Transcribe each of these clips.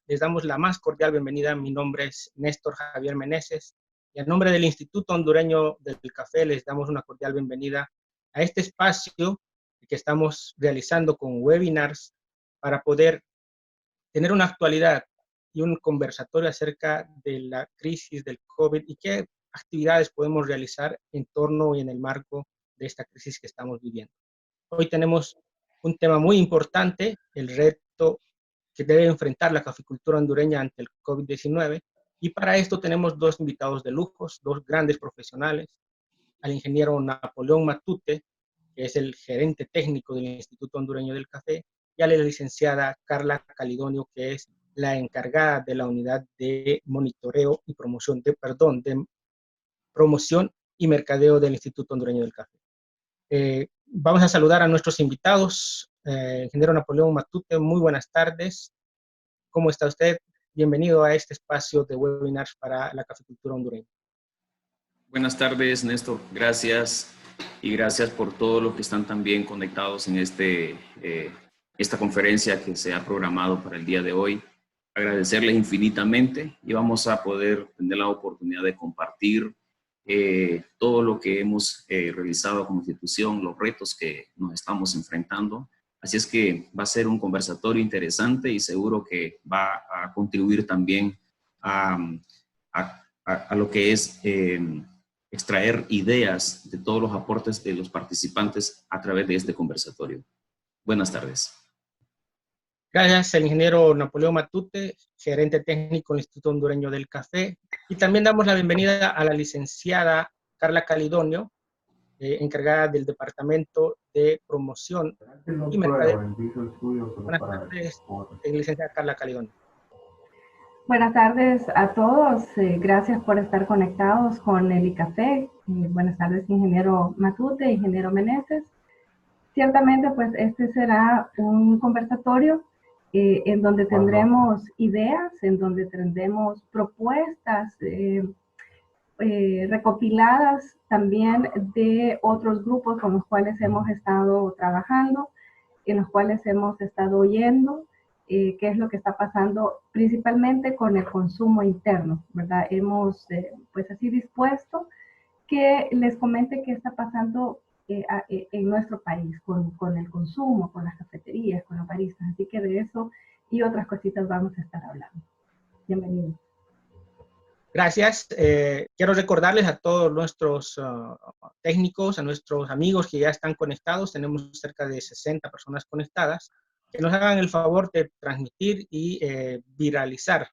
les damos la más cordial bienvenida. Mi nombre es Néstor Javier Meneses y en nombre del Instituto Hondureño del Café les damos una cordial bienvenida a este espacio que estamos realizando con webinars para poder tener una actualidad y un conversatorio acerca de la crisis del COVID y qué actividades podemos realizar en torno y en el marco de esta crisis que estamos viviendo. Hoy tenemos un tema muy importante, el reto que debe enfrentar la caficultura hondureña ante el COVID-19, y para esto tenemos dos invitados de lujos, dos grandes profesionales, al ingeniero Napoleón Matute, que es el gerente técnico del Instituto Hondureño del Café, y a la licenciada Carla Calidonio, que es la encargada de la unidad de monitoreo y promoción, de promoción y mercadeo del Instituto Hondureño del Café. Vamos a saludar a nuestros invitados. Ingeniero Napoleón Matute, muy buenas tardes. ¿Cómo está usted? Bienvenido a este espacio de webinars para la caficultura hondureña. Buenas tardes, Néstor. Gracias. Y gracias por todos los que están también conectados en esta conferencia que se ha programado para el día de hoy. Agradecerles infinitamente y vamos a poder tener la oportunidad de compartir todo lo que hemos realizado como institución, los retos que nos estamos enfrentando. Así es que va a ser un conversatorio interesante y seguro que va a contribuir también a lo que es extraer ideas de todos los aportes de los participantes a través de este conversatorio. Buenas tardes. Gracias, el ingeniero Napoleón Matute, gerente técnico del Instituto Hondureño del Café. Y también damos la bienvenida a la licenciada Carla Calidonio, encargada del Departamento de Promoción y Mercadeo. Buenas tardes, licenciada Carla Calidonio. Buenas tardes a todos. Gracias por estar conectados con el ICAFE. Buenas tardes, ingeniero Matute, ingeniero Meneses. Ciertamente, pues este será un conversatorio en donde tendremos ideas, en donde tendremos propuestas recopiladas también de otros grupos con los cuales hemos estado trabajando, en los cuales hemos estado oyendo qué es lo que está pasando principalmente con el consumo interno, ¿verdad? Hemos pues así dispuesto que les comente qué está pasando en nuestro país con el consumo, con las cafeterías, con los baristas. Así que de eso y otras cositas vamos a estar hablando. Bienvenidos. Gracias. Quiero recordarles a todos nuestros técnicos, a nuestros amigos que ya están conectados, tenemos cerca de 60 personas conectadas, que nos hagan el favor de transmitir y viralizar,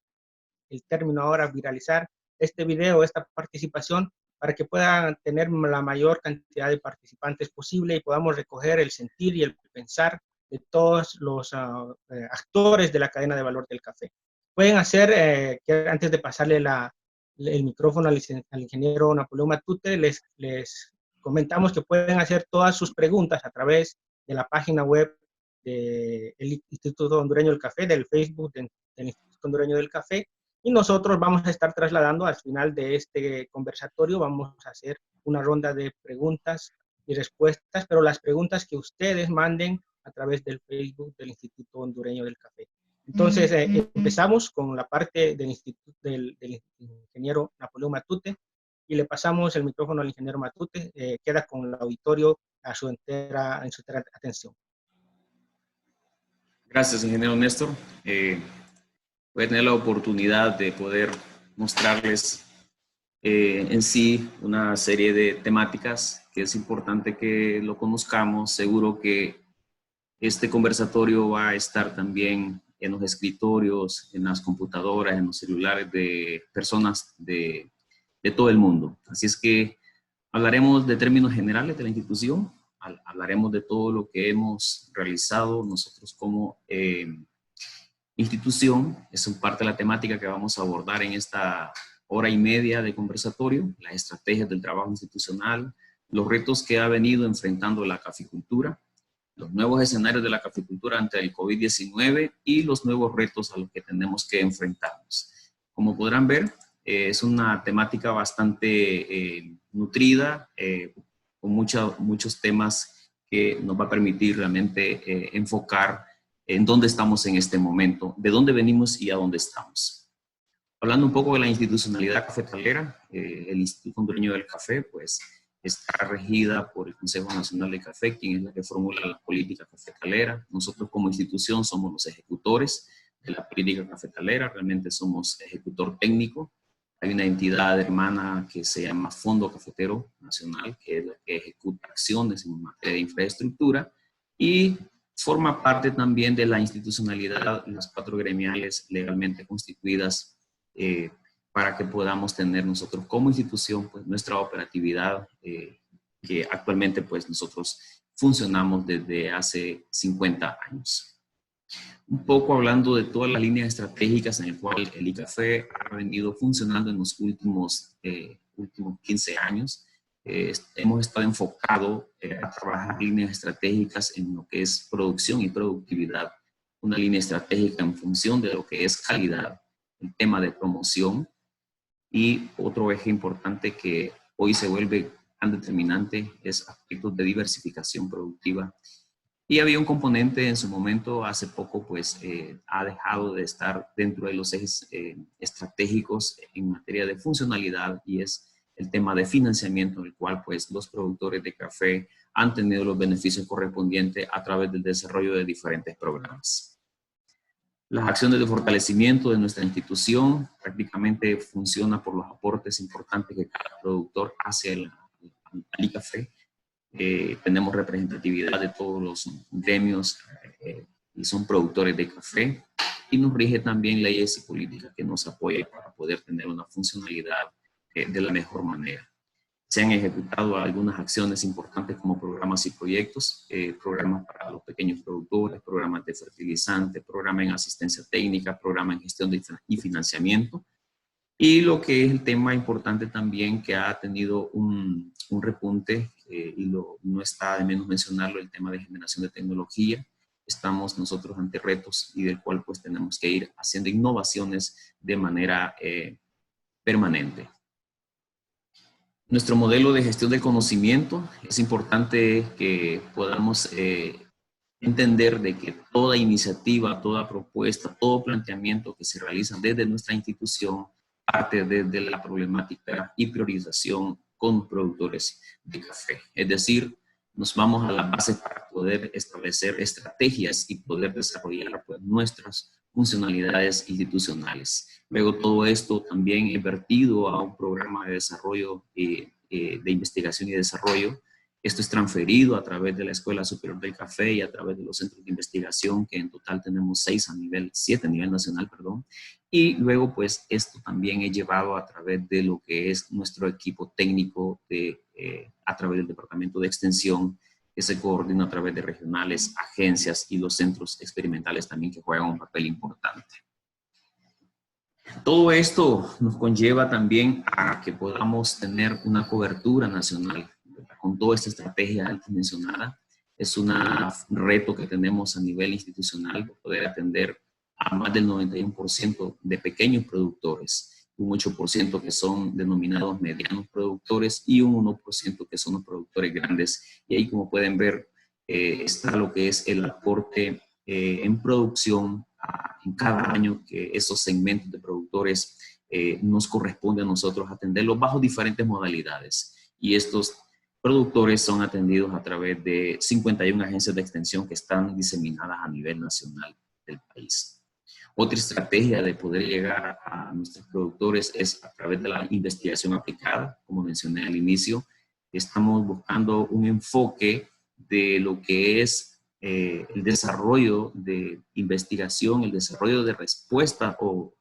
el término ahora viralizar, este video, esta participación, para que puedan tener la mayor cantidad de participantes posible y podamos recoger el sentir y el pensar de todos los actores de la cadena de valor del café. Pueden hacer, antes de pasarle el micrófono al ingeniero Napoleón Matute, les comentamos que pueden hacer todas sus preguntas a través de la página web del Instituto Hondureño del Café, del Facebook del Instituto Hondureño del Café, y nosotros vamos a estar trasladando al final de este conversatorio, vamos a hacer una ronda de preguntas y respuestas, pero las preguntas que ustedes manden a través del Facebook del Instituto Hondureño del Café. Entonces, empezamos con la parte del ingeniero Napoleón Matute y le pasamos el micrófono al ingeniero Matute. Queda con el auditorio en su entera atención. Gracias, ingeniero Néstor. Voy a tener la oportunidad de poder mostrarles en sí una serie de temáticas que es importante que lo conozcamos. Seguro que este conversatorio va a estar también en los escritorios, en las computadoras, en los celulares de personas de todo el mundo. Así es que hablaremos de términos generales de la institución, hablaremos de todo lo que hemos realizado nosotros como institución. Es parte de la temática que vamos a abordar en esta hora y media de conversatorio, las estrategias del trabajo institucional, los retos que ha venido enfrentando la caficultura, los nuevos escenarios de la caficultura ante el COVID-19 y los nuevos retos a los que tenemos que enfrentarnos. Como podrán ver, es una temática bastante nutrida, con muchos temas que nos va a permitir realmente enfocar en dónde estamos en este momento, de dónde venimos y a dónde estamos. Hablando un poco de la institucionalidad cafetalera, el Instituto Hondureño del Café, pues, está regida por el Consejo Nacional de Café, quien es la que formula la política cafetalera. Nosotros como institución somos los ejecutores de la política cafetalera, realmente somos ejecutor técnico. Hay una entidad hermana que se llama Fondo Cafetero Nacional, que es la que ejecuta acciones en materia de infraestructura y forma parte también de la institucionalidad, las 4 gremiales legalmente constituidas para que podamos tener nosotros como institución pues, nuestra operatividad que actualmente pues, nosotros funcionamos desde hace 50 años. Un poco hablando de todas las líneas estratégicas en las cuales el ICAFE ha venido funcionando en los últimos 15 años. Hemos estado enfocados a trabajar líneas estratégicas en lo que es producción y productividad. Una línea estratégica en función de lo que es calidad, el tema de promoción y otro eje importante que hoy se vuelve tan determinante es aspectos de diversificación productiva. Y había un componente en su momento, hace poco, pues ha dejado de estar dentro de los ejes estratégicos en materia de funcionalidad y es el tema de financiamiento, en el cual pues los productores de café han tenido los beneficios correspondientes a través del desarrollo de diferentes programas. Las acciones de fortalecimiento de nuestra institución prácticamente funcionan por los aportes importantes que cada productor hace al ICAFE. Tenemos representatividad de todos los gremios y son productores de café y nos rige también leyes y políticas que nos apoyan para poder tener una funcionalidad de la mejor manera. Se han ejecutado algunas acciones importantes como programas y proyectos, programas para los pequeños productores, programas de fertilizante, programa en asistencia técnica, programa en gestión y financiamiento. Y lo que es el tema importante también que ha tenido un repunte, y no está de menos mencionarlo, el tema de generación de tecnología. Estamos nosotros ante retos y del cual pues tenemos que ir haciendo innovaciones de manera permanente. Nuestro modelo de gestión del conocimiento, es importante que podamos entender de que toda iniciativa, toda propuesta, todo planteamiento que se realiza desde nuestra institución parte desde la problemática y priorización con productores de café. Es decir, nos vamos a la base para poder establecer estrategias y poder desarrollar pues, nuestras funcionalidades institucionales. Luego todo esto también es vertido a un programa de desarrollo, de investigación y desarrollo. Esto es transferido a través de la Escuela Superior del Café y a través de los centros de investigación, que en total tenemos 7 a nivel nacional, perdón. Y luego, pues, esto también es llevado a través de lo que es nuestro equipo técnico a través del Departamento de Extensión, que se coordina a través de regionales, agencias y los centros experimentales también que juegan un papel importante. Todo esto nos conlleva también a que podamos tener una cobertura nacional. Con toda esta estrategia antes mencionada, es un reto que tenemos a nivel institucional, poder atender a más del 91% de pequeños productores, un 8% que son denominados medianos productores y un 1% que son los productores grandes. Y ahí, como pueden ver, está lo que es el aporte en producción en cada año que esos segmentos de productores nos corresponde a nosotros atenderlos bajo diferentes modalidades. Y estos productores son atendidos a través de 51 agencias de extensión que están diseminadas a nivel nacional del país. Otra estrategia de poder llegar a nuestros productores es a través de la investigación aplicada, como mencioné al inicio. Estamos buscando un enfoque de lo que es el desarrollo de investigación, el desarrollo de respuesta o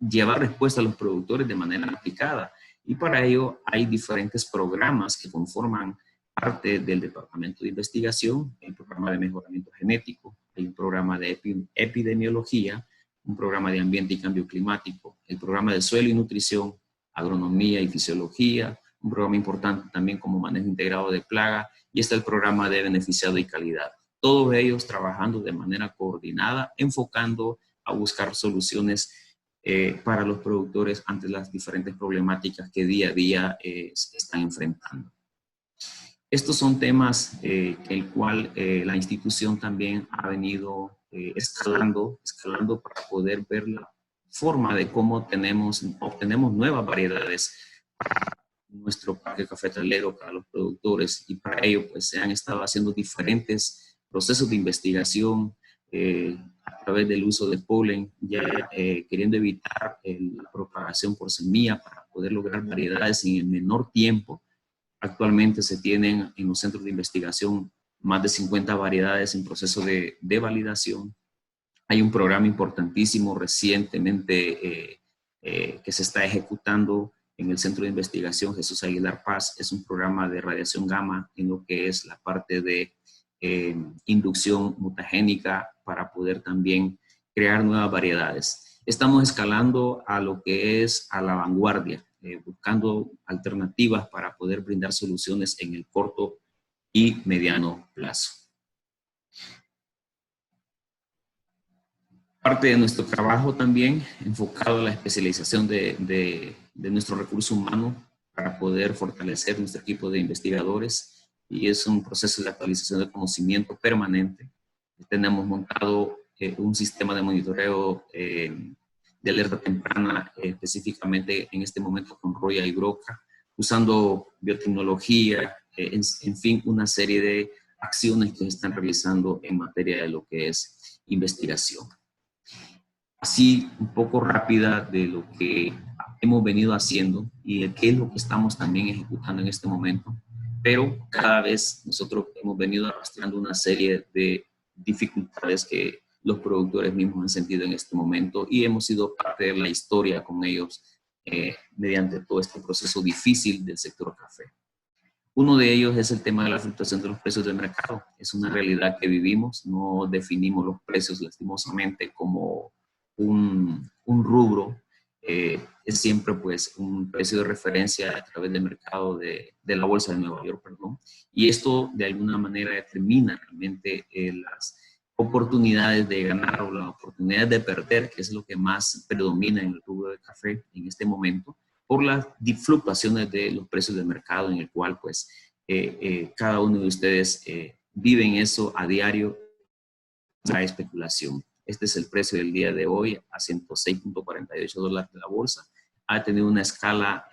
llevar respuesta a los productores de manera aplicada. Y para ello hay diferentes programas que conforman parte del Departamento de Investigación, el programa de mejoramiento genético, hay un programa de epidemiología, un programa de ambiente y cambio climático, el programa de suelo y nutrición, agronomía y fisiología, un programa importante también como manejo integrado de plaga, y está el programa de beneficiado y calidad. Todos ellos trabajando de manera coordinada, enfocando a buscar soluciones para los productores ante las diferentes problemáticas que día a día están enfrentando. Estos son temas el cual la institución también ha venido escalando para poder ver la forma de cómo obtenemos nuevas variedades para nuestro parque cafetalero, para los productores, y para ello pues se han estado haciendo diferentes procesos de investigación a través del uso de polen, ya queriendo evitar la propagación por semilla para poder lograr variedades en el menor tiempo. Actualmente se tienen en los centros de investigación más de 50 variedades en proceso de validación. Hay un programa importantísimo recientemente que se está ejecutando en el Centro de Investigación Jesús Aguilar Paz. Es un programa de radiación gamma en lo que es la parte de inducción mutagénica para poder también crear nuevas variedades. Estamos escalando a lo que es a la vanguardia, buscando alternativas para poder brindar soluciones en el corto y mediano plazo. Parte de nuestro trabajo también enfocado a la especialización de nuestro recurso humano para poder fortalecer nuestro equipo de investigadores, y es un proceso de actualización de conocimiento permanente. Tenemos montado un sistema de monitoreo de alerta temprana, específicamente en este momento con Roya y Broca, usando biotecnología, en fin, una serie de acciones que se están realizando en materia de lo que es investigación. Así, un poco rápida de lo que hemos venido haciendo y de qué es lo que estamos también ejecutando en este momento, pero cada vez nosotros hemos venido arrastrando una serie de dificultades que los productores mismos han sentido en este momento, y hemos sido parte de la historia con ellos mediante todo este proceso difícil del sector café. Uno de ellos es el tema de la fluctuación de los precios del mercado. Es una realidad que vivimos, no definimos los precios lastimosamente como un rubro, es siempre pues un precio de referencia a través del mercado de la Bolsa de Nueva York, perdón. Y esto de alguna manera determina realmente las oportunidades de ganar o las oportunidades de perder, que es lo que más predomina en el rubro de café en este momento, por las fluctuaciones de los precios del mercado, en el cual pues cada uno de ustedes viven eso a diario, la especulación. Este es el precio del día de hoy a $106.48 de la bolsa. Ha tenido una escala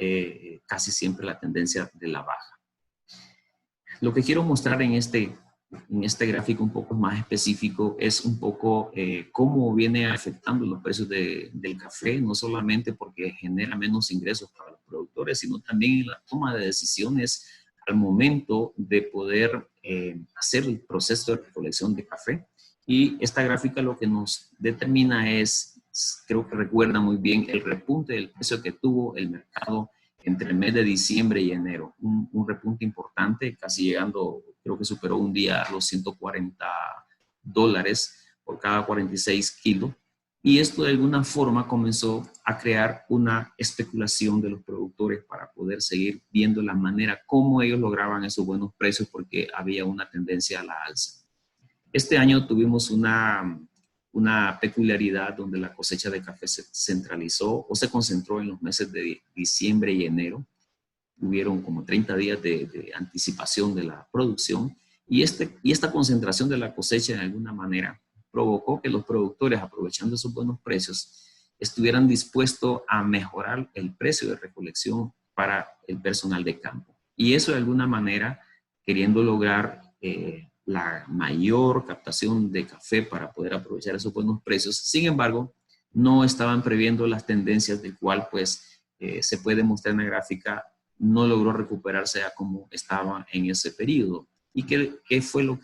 casi siempre la tendencia de la baja. Lo que quiero mostrar en este gráfico un poco más específico es un poco cómo viene afectando los precios del café, no solamente porque genera menos ingresos para los productores, sino también en la toma de decisiones al momento de poder hacer el proceso de recolección de café. Y esta gráfica lo que nos determina es, creo que recuerda muy bien, el repunte del precio que tuvo el mercado entre el mes de diciembre y enero. Un repunte importante, casi llegando, creo que superó un día a los $140 por cada 46 kilos. Y esto de alguna forma comenzó a crear una especulación de los productores para poder seguir viendo la manera como ellos lograban esos buenos precios, porque había una tendencia a la alza. Este año tuvimos una peculiaridad donde la cosecha de café se centralizó o se concentró en los meses de diciembre y enero. Hubieron como 30 días de anticipación de la producción, y esta concentración de la cosecha de alguna manera provocó que los productores, aprovechando esos buenos precios, estuvieran dispuestos a mejorar el precio de recolección para el personal de campo. Y eso de alguna manera, queriendo lograr la mayor captación de café para poder aprovechar esos buenos precios. Sin embargo, no estaban previendo las tendencias del cual pues se puede mostrar en la gráfica, no logró recuperarse a como estaba en ese periodo. ¿Y qué fue lo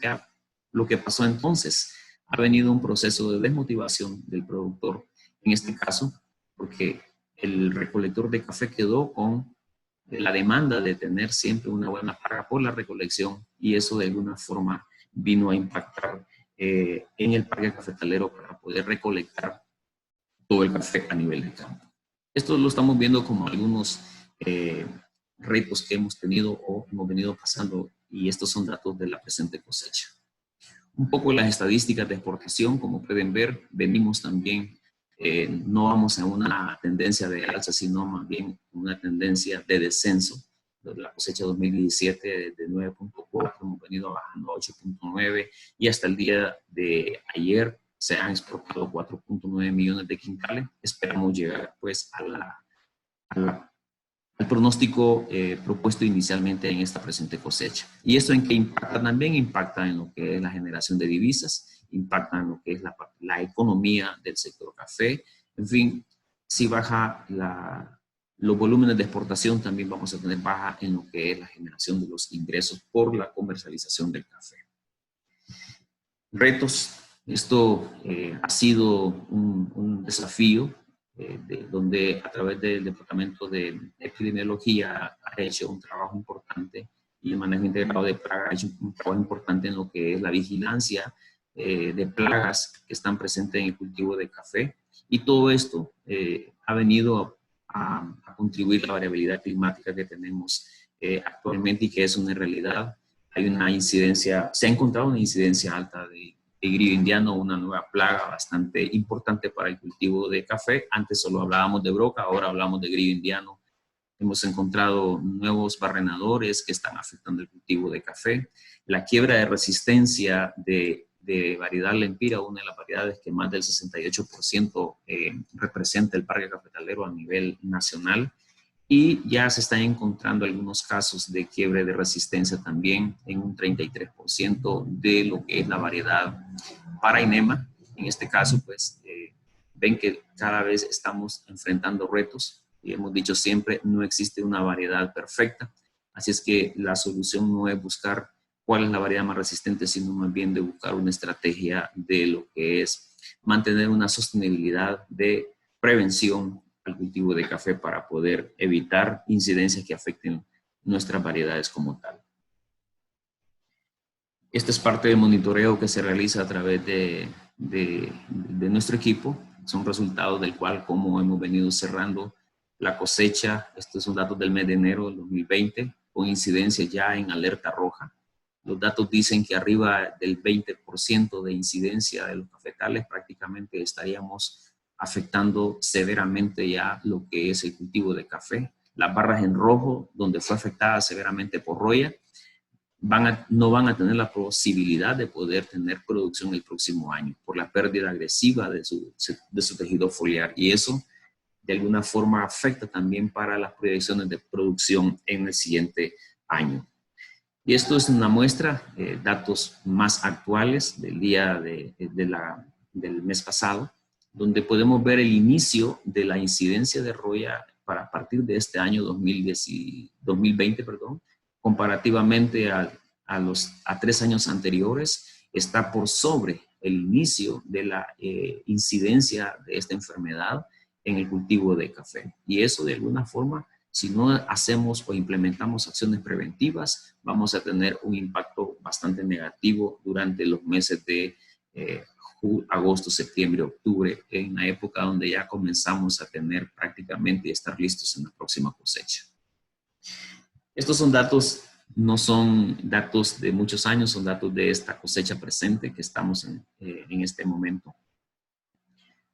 que pasó entonces? Ha venido un proceso de desmotivación del productor, en este caso, porque el recolector de café quedó con la demanda de tener siempre una buena paga por la recolección, y eso de alguna forma vino a impactar en el parque cafetalero para poder recolectar todo el café a nivel de campo. Esto lo estamos viendo como algunos retos que hemos tenido o hemos venido pasando, y estos son datos de la presente cosecha. Un poco las estadísticas de exportación, como pueden ver, venimos también, no vamos a una tendencia de alza, sino más bien una tendencia de descenso. la cosecha 2017 de 9.4, hemos venido bajando a 8.9 y hasta el día de ayer se han exportado 4.9 millones de quintales. Esperamos llegar pues al pronóstico propuesto inicialmente en esta presente cosecha. ¿Y esto en qué impacta? También impacta en lo que es la generación de divisas, impacta en lo que es la economía del sector café. En fin, si baja los volúmenes de exportación, también vamos a tener baja en lo que es la generación de los ingresos por la comercialización del café. Retos. Esto ha sido un desafío donde a través del Departamento de Epidemiología ha hecho un trabajo importante y el manejo integrado de plagas ha hecho un trabajo importante en lo que es la vigilancia de plagas que están presentes en el cultivo de café. Y todo esto ha venido a contribuir a la variabilidad climática que tenemos actualmente y que es una realidad. Hay una incidencia, se ha encontrado una incidencia alta de grillo indiano, una nueva plaga bastante importante para el cultivo de café. Antes solo hablábamos de broca, ahora hablamos de grillo indiano. Hemos encontrado nuevos barrenadores que están afectando el cultivo de café. La quiebra de resistencia de variedad lempira, una de las variedades que más del 68% representa el parque cafetalero a nivel nacional. Y ya se están encontrando algunos casos de quiebre de resistencia también en un 33% de lo que es la variedad Parainema. En este caso, pues, ven que cada vez estamos enfrentando retos y hemos dicho siempre, no existe una variedad perfecta. Así es que la solución no es buscar cuál es la variedad más resistente, sino más bien de buscar una estrategia de lo que es mantener una sostenibilidad de prevención al cultivo de café para poder evitar incidencias que afecten nuestras variedades como tal. Esta es parte del monitoreo que se realiza a través de nuestro equipo. Son resultados del cual, como hemos venido cerrando la cosecha, estos son datos del mes de enero del 2020, con incidencia ya en alerta roja. Los datos dicen que arriba del 20% de incidencia de los cafetales prácticamente estaríamos afectando severamente ya lo que es el cultivo de café. Las barras en rojo, donde fue afectada severamente por roya, no van a tener la posibilidad de poder tener producción el próximo año por la pérdida agresiva de su tejido foliar. Y eso, de alguna forma, afecta también para las proyecciones de producción en el siguiente año. Y esto es una muestra, datos más actuales del día del mes pasado, donde podemos ver el inicio de la incidencia de roya a partir de este año 2020, comparativamente a 3 años anteriores, está por sobre el inicio de la incidencia de esta enfermedad en el cultivo de café. Y eso, de alguna forma, si no hacemos o implementamos acciones preventivas, vamos a tener un impacto bastante negativo durante los meses de agosto, septiembre, octubre, en la época donde ya comenzamos a tener prácticamente y estar listos en la próxima cosecha. Estos son datos, no son datos de muchos años, son datos de esta cosecha presente que estamos en este momento.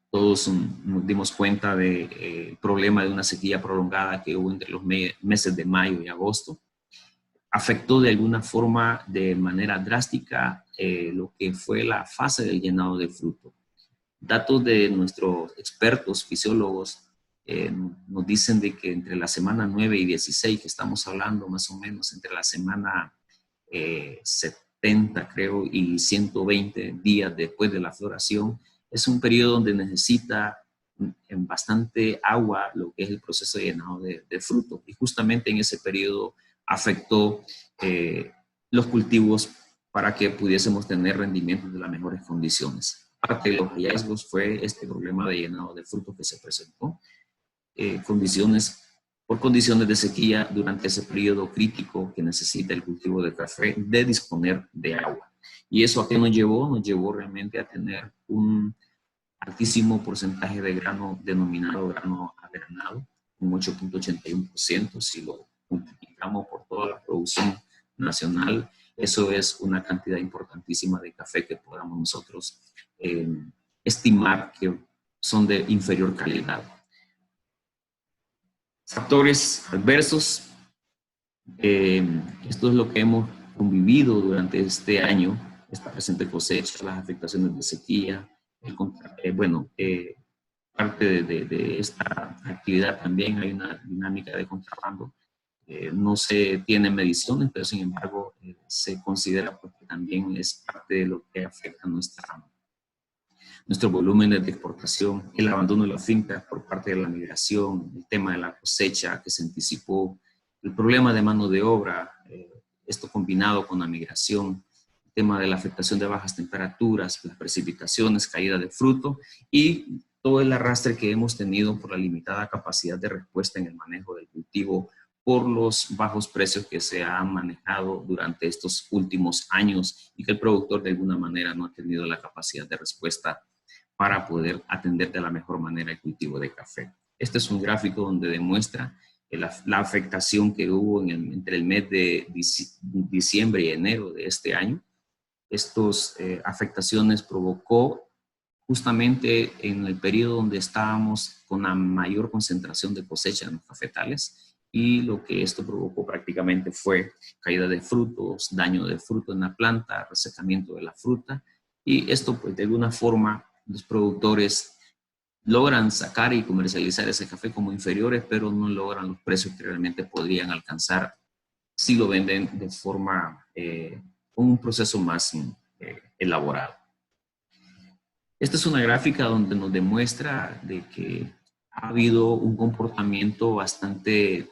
Todos nos dimos cuenta del problema de una sequía prolongada que hubo entre los meses de mayo y agosto. Afectó de alguna forma, de manera drástica, lo que fue la fase del llenado de fruto. Datos de nuestros expertos fisiólogos nos dicen de que entre la semana 9 y 16, que estamos hablando más o menos entre la semana 70, creo, y 120 días después de la floración, es un periodo donde necesita en bastante agua lo que es el proceso de llenado de fruto. Y justamente en ese periodo afectó los cultivos para que pudiésemos tener rendimientos de las mejores condiciones. Parte de los hallazgos fue este problema de llenado de fruto que se presentó, por condiciones de sequía durante ese periodo crítico que necesita el cultivo de café de disponer de agua. ¿Y eso a qué nos llevó? Nos llevó realmente a tener un altísimo porcentaje de grano denominado grano avernado, un 8.81%. Si lo multiplicamos por toda la producción nacional, eso es una cantidad importantísima de café que podamos nosotros estimar que son de inferior calidad. Factores adversos. Esto es lo que hemos convivido durante este año, esta presente cosecha, las afectaciones de sequía, parte de esta actividad también hay una dinámica de contrabando. No se tiene mediciones, pero sin embargo se considera pues, que también es parte de lo que afecta nuestro volumen de exportación, el abandono de las fincas por parte de la migración, el tema de la cosecha que se anticipó, el problema de mano de obra, esto combinado con la migración, el tema de la afectación de bajas temperaturas, las precipitaciones, caída de fruto y todo el arrastre que hemos tenido por la limitada capacidad de respuesta en el manejo del cultivo por los bajos precios que se han manejado durante estos últimos años y que el productor de alguna manera no ha tenido la capacidad de respuesta para poder atender de la mejor manera el cultivo de café. Este es un gráfico donde demuestra la afectación que hubo entre el mes de diciembre y enero de este año. Estas afectaciones provocó justamente en el periodo donde estábamos con la mayor concentración de cosecha en los cafetales, y lo que esto provocó prácticamente fue caída de frutos, daño de fruto en la planta, resecamiento de la fruta, y esto pues de alguna forma los productores logran sacar y comercializar ese café como inferiores, pero no logran los precios que realmente podrían alcanzar si lo venden de forma, con un proceso más elaborado. Esta es una gráfica donde nos demuestra de que ha habido un comportamiento bastante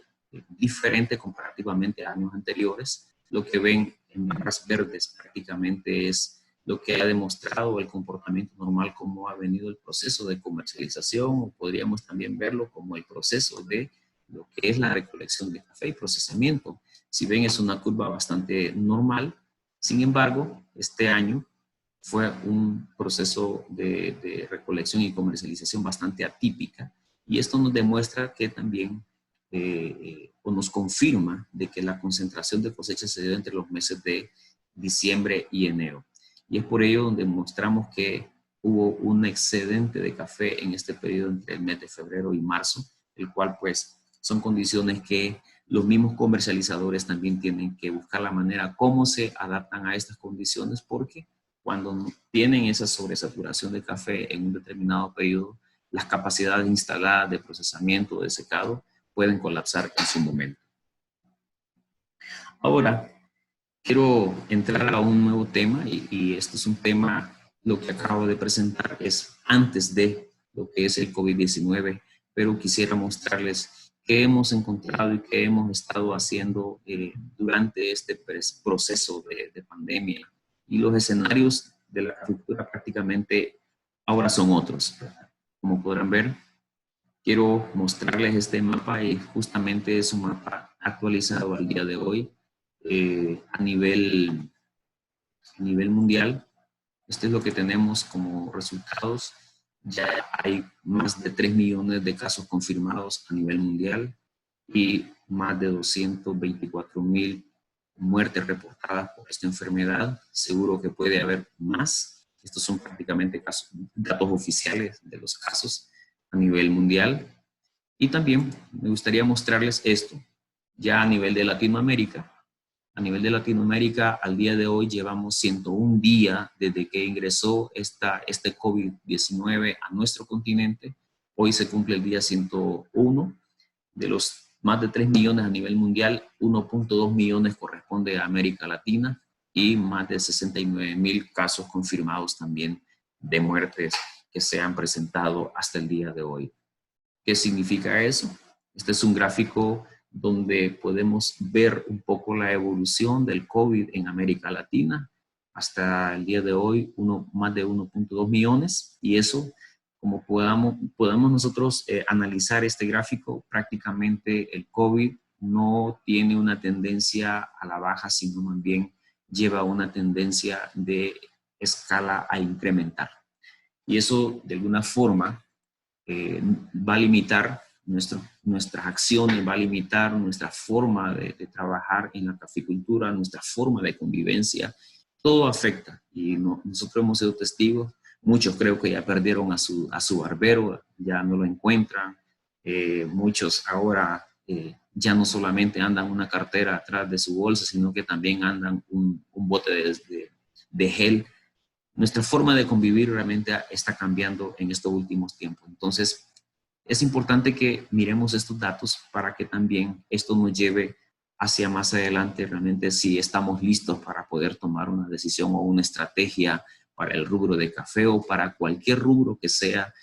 diferente comparativamente a años anteriores. Lo que ven en barras verdes prácticamente es lo que ha demostrado el comportamiento normal, cómo ha venido el proceso de comercialización, o podríamos también verlo como el proceso de lo que es la recolección de café y procesamiento. Si ven, es una curva bastante normal. Sin embargo, este año fue un proceso de recolección y comercialización bastante atípica, y esto nos demuestra que también o nos confirma de que la concentración de cosecha se dio entre los meses de diciembre y enero, y es por ello donde mostramos que hubo un excedente de café en este periodo entre el mes de febrero y marzo, el cual pues son condiciones que los mismos comercializadores también tienen que buscar la manera cómo se adaptan a estas condiciones, porque cuando tienen esa sobresaturación de café en un determinado periodo, las capacidades instaladas de procesamiento, de secado, pueden colapsar en su momento. Ahora, quiero entrar a un nuevo tema, y este es un tema, lo que acabo de presentar es antes de lo que es el COVID-19, pero quisiera mostrarles qué hemos encontrado y qué hemos estado haciendo durante este proceso de pandemia. Y los escenarios de la caficultura prácticamente ahora son otros. Como podrán ver, quiero mostrarles este mapa, y justamente es un mapa actualizado al día de hoy a nivel mundial. Esto es lo que tenemos como resultados. Ya hay más de 3 millones de casos confirmados a nivel mundial y más de 224,000 muertes reportadas por esta enfermedad. Seguro que puede haber más. Estos son prácticamente datos oficiales de los casos a nivel mundial. Y también me gustaría mostrarles esto, ya a nivel de Latinoamérica. A nivel de Latinoamérica, al día de hoy llevamos 101 días desde que ingresó este COVID-19 a nuestro continente. Hoy se cumple el día 101. De los más de 3 millones a nivel mundial, 1.2 millones corresponde a América Latina, y más de 69,000 casos confirmados también de muertes que se han presentado hasta el día de hoy. ¿Qué significa eso? Este es un gráfico donde podemos ver un poco la evolución del COVID en América Latina. Hasta el día de hoy, más de 1.2 millones, y eso, como podamos nosotros analizar este gráfico, prácticamente el COVID no tiene una tendencia a la baja, sino más bien lleva una tendencia de escala a incrementar. Y eso, de alguna forma, va a limitar nuestras acciones, va a limitar nuestra forma de trabajar en la caficultura, nuestra forma de convivencia. Todo afecta, y nosotros hemos sido testigos. Muchos creo que ya perdieron a su barbero, ya no lo encuentran. Muchos ahora ya no solamente andan una cartera atrás de su bolsa, sino que también andan un bote de gel. Nuestra forma de convivir realmente está cambiando en estos últimos tiempos. Entonces, es importante que miremos estos datos para que también esto nos lleve hacia más adelante realmente si estamos listos para poder tomar una decisión o una estrategia para el rubro de café o para cualquier rubro que sea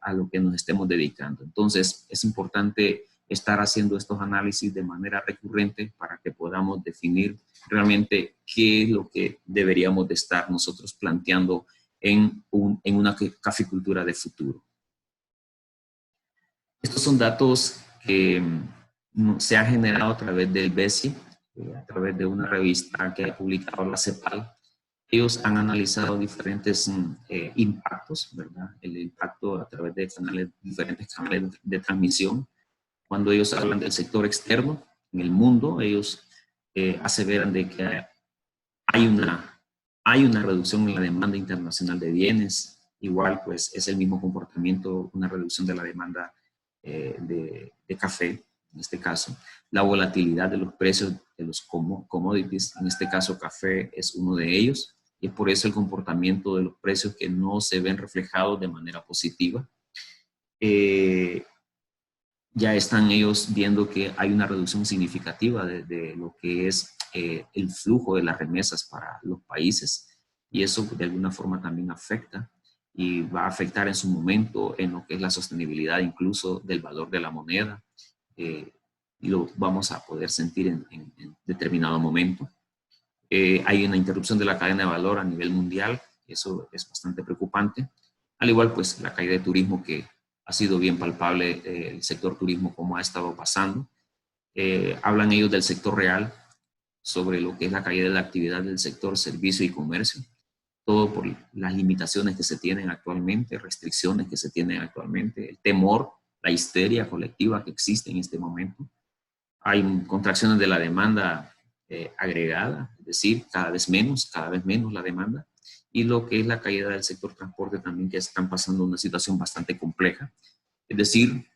a lo que nos estemos dedicando. Entonces, es importante estar haciendo estos análisis de manera recurrente para que podamos definir realmente qué es lo que deberíamos de estar nosotros planteando en una caficultura de futuro. Estos son datos que se han generado a través del BESI, a través de una revista que ha publicado la CEPAL. Ellos han analizado diferentes impactos, ¿verdad? El impacto a través de diferentes canales de transmisión. Cuando ellos hablan del sector externo, en el mundo, ellos aseveran de que hay una reducción en la demanda internacional de bienes. Igual, pues, es el mismo comportamiento, una reducción de la demanda de café, en este caso. La volatilidad de los precios de los commodities, en este caso café es uno de ellos, y es por eso el comportamiento de los precios que no se ven reflejados de manera positiva. Ya están ellos viendo que hay una reducción significativa de lo que es el flujo de las remesas para los países, y eso de alguna forma también afecta y va a afectar en su momento en lo que es la sostenibilidad incluso del valor de la moneda, y lo vamos a poder sentir en determinado momento. Hay una interrupción de la cadena de valor a nivel mundial, eso es bastante preocupante, al igual pues la caída de turismo que ha sido bien palpable, el sector turismo como ha estado pasando. Hablan ellos del sector real, sobre lo que es la caída de la actividad del sector servicio y comercio, todo por las limitaciones que se tienen actualmente, restricciones que se tienen actualmente, el temor, la histeria colectiva que existe en este momento. Hay contracciones de la demanda agregada, es decir, cada vez menos la demanda, y lo que es la caída del sector transporte también, que están pasando una situación bastante compleja. Es decir,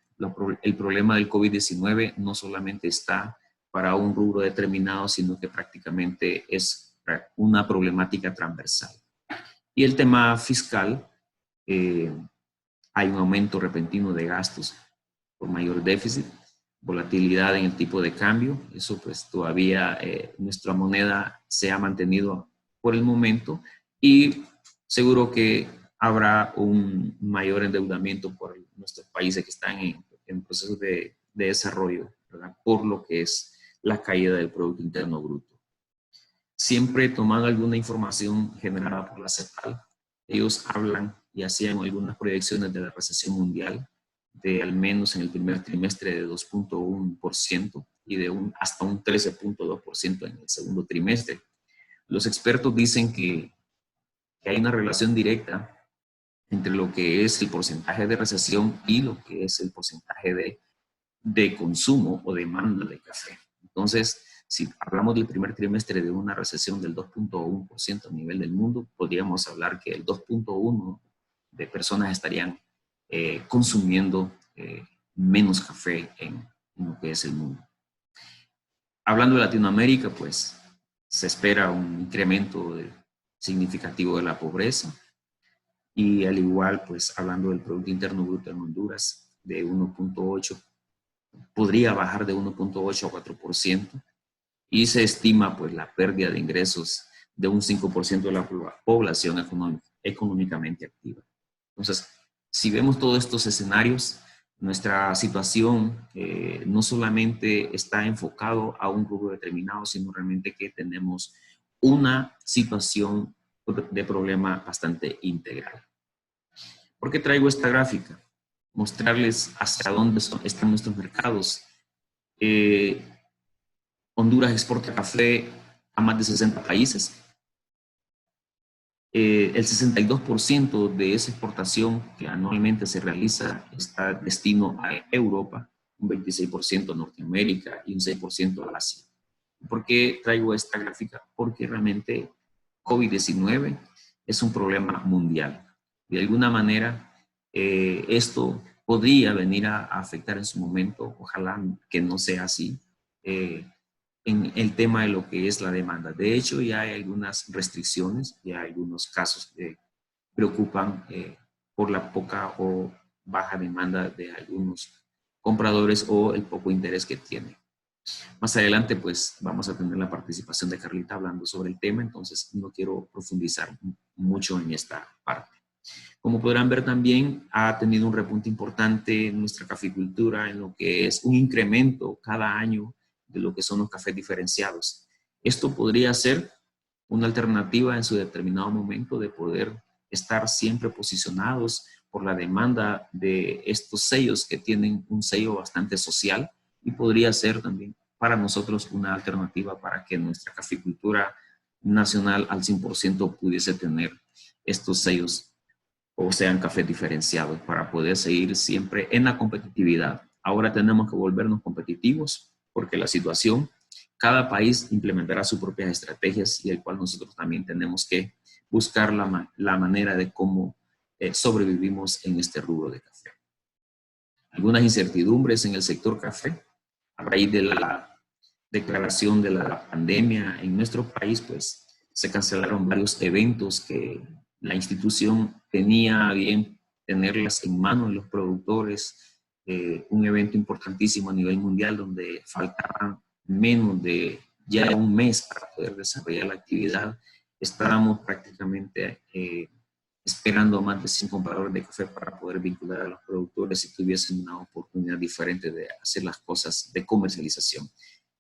el problema del COVID-19 no solamente está para un rubro determinado, sino que prácticamente es una problemática transversal. Y el tema fiscal, hay un aumento repentino de gastos por mayor déficit, volatilidad en el tipo de cambio, eso pues todavía nuestra moneda se ha mantenido por el momento, y seguro que habrá un mayor endeudamiento por nuestros países que están en procesos de desarrollo, ¿verdad? Por lo que es la caída del Producto Interno Bruto. Siempre tomando alguna información generada por la CEPAL, ellos hablan y hacían algunas proyecciones de la recesión mundial, de al menos en el primer trimestre de 2.1% y de hasta un 13.2% en el segundo trimestre. Los expertos dicen que hay una relación directa entre lo que es el porcentaje de recesión y lo que es el porcentaje de consumo o demanda de café. Entonces, si hablamos del primer trimestre de una recesión del 2.1% a nivel del mundo, podríamos hablar que el 2.1% de personas estarían consumiendo menos café en lo que es el mundo. Hablando de Latinoamérica, pues se espera un incremento significativo de la pobreza, y al igual, pues hablando del Producto Interno Bruto en Honduras, de 1.8, podría bajar de 1.8 a 4%, y se estima pues la pérdida de ingresos de un 5% de la población económicamente activa. Entonces, si vemos todos estos escenarios, nuestra situación no solamente está enfocado a un rubro determinado, sino realmente que tenemos una situación de problema bastante integral. ¿Por qué traigo esta gráfica? Mostrarles hacia dónde están nuestros mercados. Honduras exporta café a más de 60 países. El 62% de esa exportación que anualmente se realiza está destino a Europa, un 26% a Norteamérica y un 6% a Asia. ¿Por qué traigo esta gráfica? Porque realmente COVID-19 es un problema mundial. De alguna manera, esto podría venir a afectar en su momento, ojalá que no sea así, en el tema de lo que es la demanda. De hecho, ya hay algunas restricciones, ya hay algunos casos que preocupan por la poca o baja demanda de algunos compradores o el poco interés que tienen. Más adelante, pues, vamos a tener la participación de Carlita hablando sobre el tema, entonces no quiero profundizar mucho en esta parte. Como podrán ver también, ha tenido un repunte importante en nuestra caficultura, en lo que es un incremento cada año de lo que son los cafés diferenciados. Esto podría ser una alternativa en su determinado momento de poder estar siempre posicionados por la demanda de estos sellos que tienen un sello bastante social, y podría ser también para nosotros una alternativa para que nuestra caficultura nacional al 100% pudiese tener estos sellos o sean cafés diferenciados para poder seguir siempre en la competitividad. Ahora tenemos que volvernos competitivos porque la situación, cada país implementará sus propias estrategias y el cual nosotros también tenemos que buscar la manera de cómo sobrevivimos en este rubro de café. Algunas incertidumbres en el sector café a raíz de la declaración de la pandemia en nuestro país, pues se cancelaron varios eventos que la institución tenía bien tenerlas en manos de los productores, un evento importantísimo a nivel mundial donde faltaban menos de ya un mes para poder desarrollar la actividad. Estábamos prácticamente esperando a más de 100 compradores de café para poder vincular a los productores si tuviesen una oportunidad diferente de hacer las cosas de comercialización.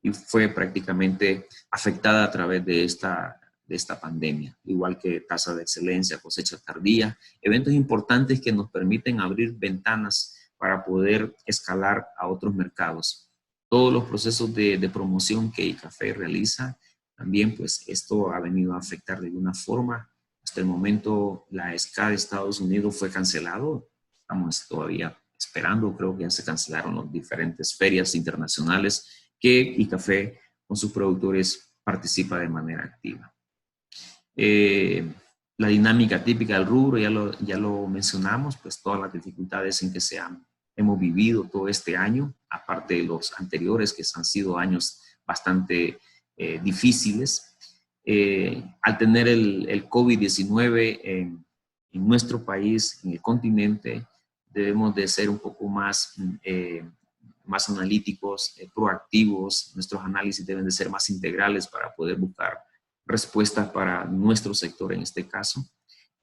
Y fue prácticamente afectada a través de esta pandemia, igual que tasa de excelencia, cosecha tardía, eventos importantes que nos permiten abrir ventanas para poder escalar a otros mercados. Todos los procesos de promoción que ICAFE realiza, también pues esto ha venido a afectar de alguna forma. Hasta el momento la SCA de Estados Unidos fue cancelado, estamos todavía esperando, creo que ya se cancelaron las diferentes ferias internacionales que ICAFE con sus productores participa de manera activa. La dinámica típica del rubro, ya lo mencionamos, pues todas las dificultades en que hemos vivido todo este año, aparte de los anteriores que han sido años bastante difíciles. Al tener el COVID-19 en nuestro país, en el continente, debemos de ser un poco más analíticos, proactivos. Nuestros análisis deben de ser más integrales para poder buscar respuestas para nuestro sector en este caso.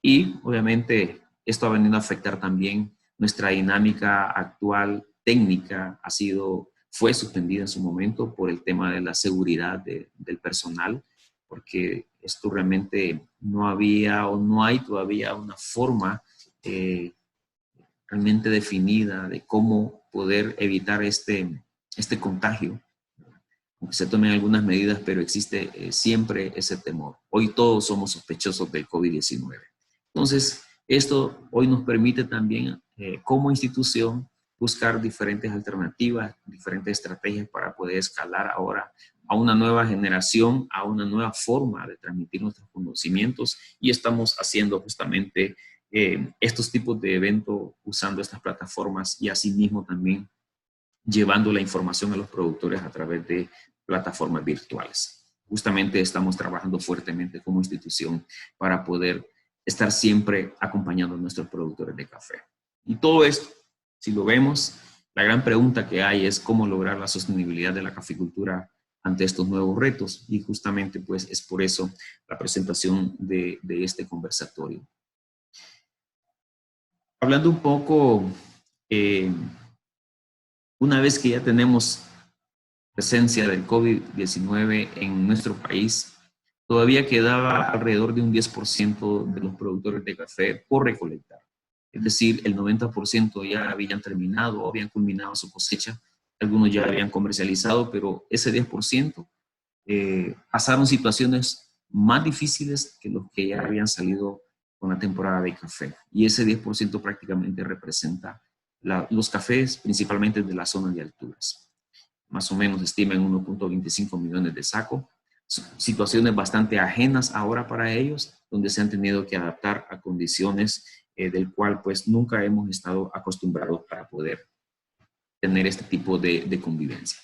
Y obviamente esto ha venido a afectar también nuestra dinámica actual técnica. Fue suspendida en su momento por el tema de la seguridad del personal, porque esto realmente no había o no hay todavía una forma realmente definida de cómo poder evitar este contagio. Aunque se tomen algunas medidas, pero existe siempre ese temor. Hoy todos somos sospechosos del COVID-19. Entonces, esto hoy nos permite también, como institución, buscar diferentes alternativas, diferentes estrategias para poder escalar ahora a una nueva generación, a una nueva forma de transmitir nuestros conocimientos, y estamos haciendo justamente estos tipos de eventos usando estas plataformas y asimismo también llevando la información a los productores a través de plataformas virtuales. Justamente estamos trabajando fuertemente como institución para poder estar siempre acompañando a nuestros productores de café. Y todo esto, si lo vemos, la gran pregunta que hay es cómo lograr la sostenibilidad de la caficultura ante estos nuevos retos, y justamente pues es por eso la presentación de este conversatorio. Hablando un poco, una vez que ya tenemos presencia del COVID-19 en nuestro país, todavía quedaba alrededor de un 10% de los productores de café por recolectar. Es decir, el 90% ya habían terminado o habían culminado su cosecha. Algunos ya habían comercializado, pero ese 10% pasaron situaciones más difíciles que los que ya habían salido con la temporada de café. Y ese 10% prácticamente representa los cafés, principalmente de las zonas de alturas. Más o menos estiman 1.25 millones de sacos. Situaciones bastante ajenas ahora para ellos, donde se han tenido que adaptar a condiciones del cual pues nunca hemos estado acostumbrados para poder tener este tipo de convivencia.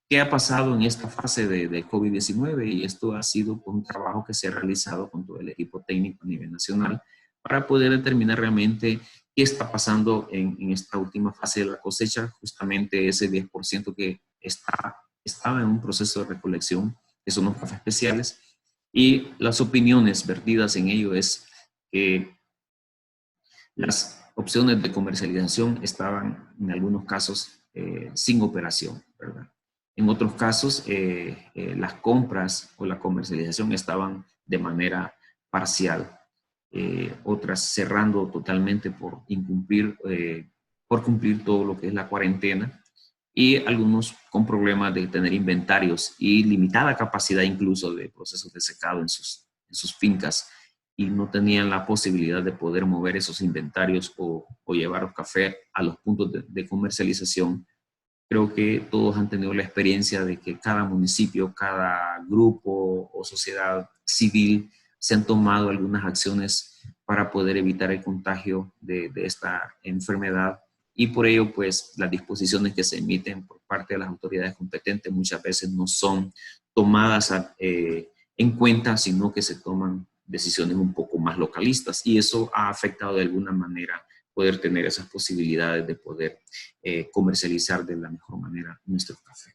¿Qué ha pasado en esta fase de COVID-19? Y esto ha sido un trabajo que se ha realizado con todo el equipo técnico a nivel nacional para poder determinar realmente qué está pasando en esta última fase de la cosecha, justamente ese 10% que estaba en un proceso de recolección, que son los cafés especiales, y las opiniones vertidas en ello es que las opciones de comercialización estaban en algunos casos sin operación, ¿verdad? En otros casos, las compras o la comercialización estaban de manera parcial. Otras cerrando totalmente por cumplir todo lo que es la cuarentena, y algunos con problemas de tener inventarios y limitada capacidad incluso de procesos de secado en sus fincas, y no tenían la posibilidad de poder mover esos inventarios o llevar el café a los puntos de comercialización. Creo que todos han tenido la experiencia de que cada municipio, cada grupo o sociedad civil se han tomado algunas acciones para poder evitar el contagio de esta enfermedad, y por ello pues las disposiciones que se emiten por parte de las autoridades competentes muchas veces no son tomadas en cuenta, sino que se toman decisiones un poco más localistas, y eso ha afectado de alguna manera poder tener esas posibilidades de poder comercializar de la mejor manera nuestro café.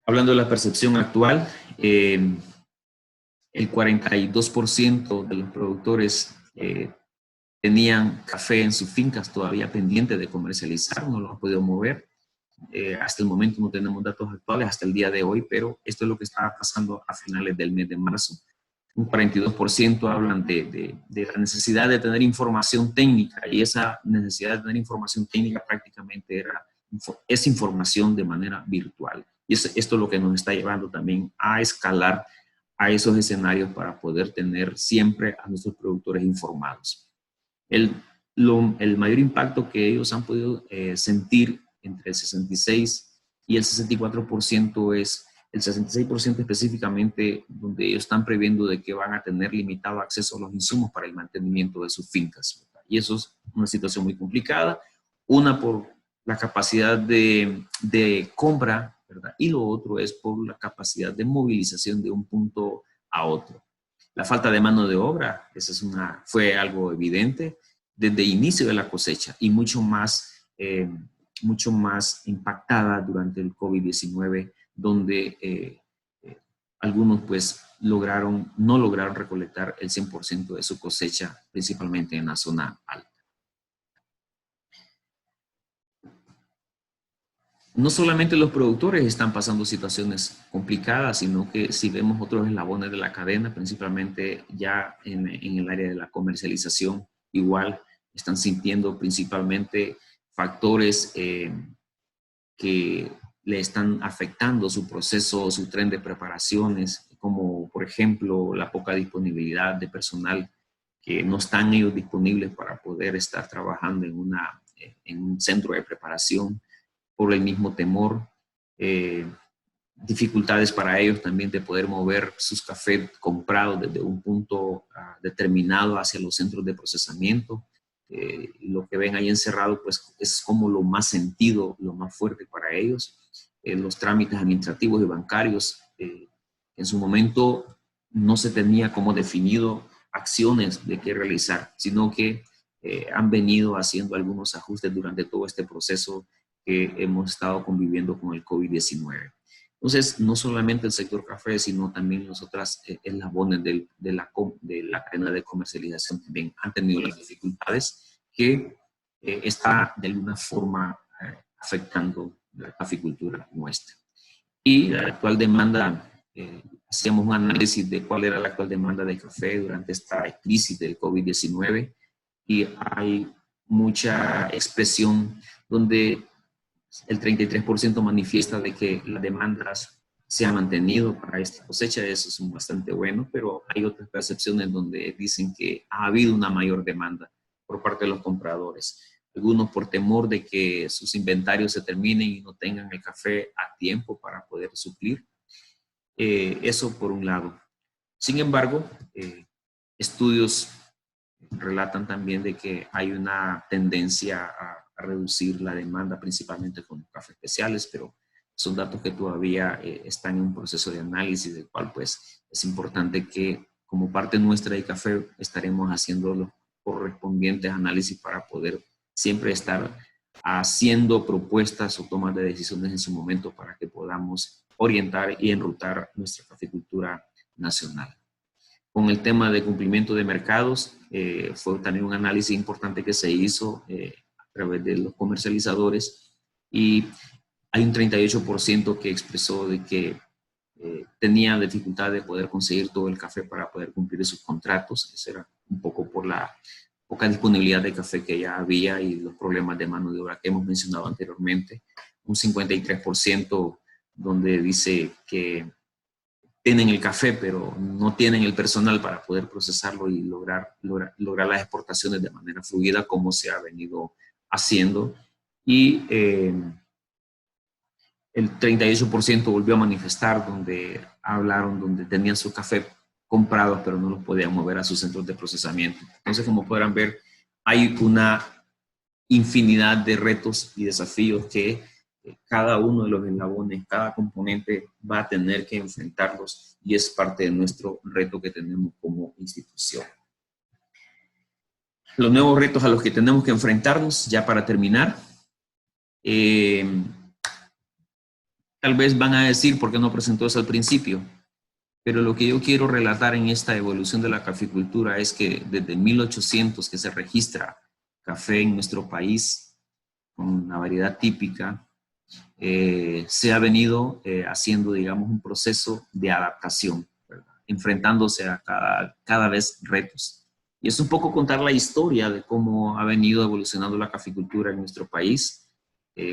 Hablando de la percepción actual, el 42% de los productores tenían café en sus fincas todavía pendiente de comercializar, no lo han podido mover. Hasta el momento no tenemos datos actuales hasta el día de hoy, pero esto es lo que estaba pasando a finales del mes de marzo. Un 42% hablan de la necesidad de tener información técnica, y esa necesidad de tener información técnica prácticamente es información de manera virtual. Y esto es lo que nos está llevando también a escalar a esos escenarios para poder tener siempre a nuestros productores informados. El mayor impacto que ellos han podido sentir entre el 66 y el 64% es el 66% específicamente donde ellos están previendo de que van a tener limitado acceso a los insumos para el mantenimiento de sus fincas, ¿verdad? Y eso es una situación muy complicada, una por la capacidad de compra, ¿verdad? Y lo otro es por la capacidad de movilización de un punto a otro. La falta de mano de obra, fue algo evidente desde el inicio de la cosecha, y mucho más impactada durante el COVID-19, donde algunos pues no lograron recolectar el 100% de su cosecha, principalmente en la zona alta. No solamente los productores están pasando situaciones complicadas, sino que si vemos otros eslabones de la cadena, principalmente ya en el área de la comercialización, igual están sintiendo principalmente factores que le están afectando su proceso, su tren de preparaciones, como por ejemplo la poca disponibilidad de personal, que no están ellos disponibles para poder estar trabajando en un centro de preparación por el mismo temor, dificultades para ellos también de poder mover sus cafés comprados desde un punto determinado hacia los centros de procesamiento. Lo que ven ahí encerrado pues es como lo más sentido, lo más fuerte para ellos. Los trámites administrativos y bancarios, en su momento no se tenía como definido acciones de qué realizar, sino que han venido haciendo algunos ajustes durante todo este proceso que hemos estado conviviendo con el COVID-19. Entonces, no solamente el sector café, sino también los otros eslabones de la cadena de comercialización también han tenido las dificultades que está de alguna forma afectando la caficultura nuestra. Y la actual demanda, hacíamos un análisis de cuál era la actual demanda de café durante esta crisis del COVID-19, y hay mucha expresión donde el 33% manifiesta de que las demandas se han mantenido para esta cosecha. Eso es bastante bueno, pero hay otras percepciones donde dicen que ha habido una mayor demanda por parte de los compradores. Algunos por temor de que sus inventarios se terminen y no tengan el café a tiempo para poder suplir. Eso por un lado. Sin embargo, estudios relatan también de que hay una tendencia a reducir la demanda principalmente con cafés especiales, pero son datos que todavía están en un proceso de análisis, del cual pues es importante que como parte nuestra de café estaremos haciendo los correspondientes análisis para poder siempre estar haciendo propuestas o tomas de decisiones en su momento para que podamos orientar y enrutar nuestra caficultura nacional. Con el tema de cumplimiento de mercados, fue también un análisis importante que se hizo a través de los comercializadores, y hay un 38% que expresó de que tenía dificultad de poder conseguir todo el café para poder cumplir sus contratos. Eso era un poco por la poca disponibilidad de café que ya había y los problemas de mano de obra que hemos mencionado anteriormente. Un 53% donde dice que tienen el café, pero no tienen el personal para poder procesarlo y lograr las exportaciones de manera fluida como se ha venido haciendo. Y el 38% volvió a manifestar donde hablaron, donde tenían su café comprados, pero no los podían mover a sus centros de procesamiento. Entonces, como podrán ver, hay una infinidad de retos y desafíos que cada uno de los eslabones, cada componente va a tener que enfrentarlos, y es parte de nuestro reto que tenemos como institución. Los nuevos retos a los que tenemos que enfrentarnos, ya para terminar, tal vez van a decir, ¿por qué no presentó eso al principio? Pero lo que yo quiero relatar en esta evolución de la caficultura es que desde 1800 que se registra café en nuestro país, con una variedad típica, se ha venido haciendo, digamos, un proceso de adaptación, ¿verdad? Enfrentándose a cada vez retos. Y es un poco contar la historia de cómo ha venido evolucionando la caficultura en nuestro país.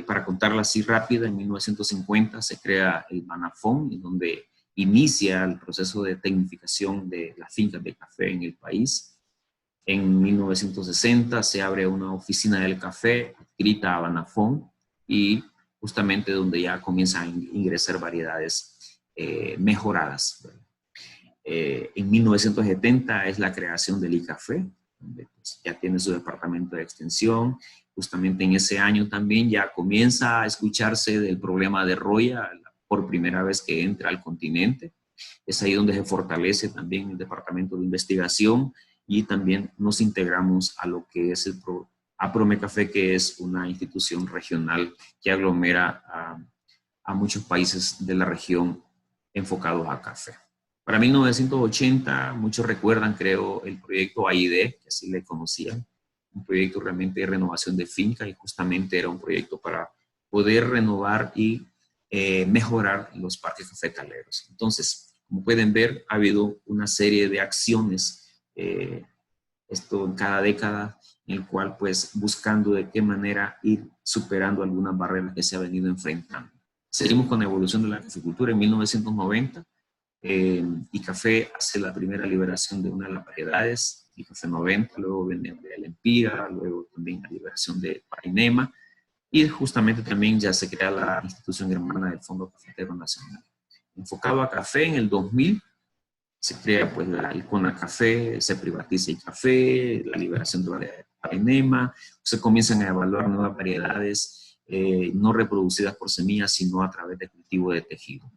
Para contarla así rápida, en 1950 se crea el Banafón, en donde inicia el proceso de tecnificación de las fincas de café en el país. En 1960 se abre una oficina del café adscrita a Banafón, y justamente donde ya comienzan a ingresar variedades mejoradas. En 1970 es la creación del ICAFE, donde pues ya tiene su departamento de extensión. Justamente en ese año también ya comienza a escucharse del problema de roya por primera vez que entra al continente. Es ahí donde se fortalece también el departamento de investigación, y también nos integramos a lo que es a Promecafé, que es una institución regional que aglomera a muchos países de la región enfocados a café. Para 1980, muchos recuerdan, creo, el proyecto AID, que así le conocían, un proyecto realmente de renovación de finca, y justamente era un proyecto para poder renovar y mejorar los parques cafetaleros. Entonces, como pueden ver, ha habido una serie de acciones, esto en cada década, en el cual pues buscando de qué manera ir superando algunas barreras que se ha venido enfrentando. Seguimos con la evolución de la caficultura. En 1990, ICAFE hace la primera liberación de una de las variedades, ICAFE 90, luego viene el Empira, luego también la liberación de Parinema, y justamente también ya se crea la institución hermana del Fondo Cafetero Nacional. Enfocado a café, en el 2000 se crea pues el CONACAFE, se privatiza el café, la liberación de variedades de Parinema, se comienzan a evaluar nuevas variedades no reproducidas por semillas, sino a través de cultivo de tejido.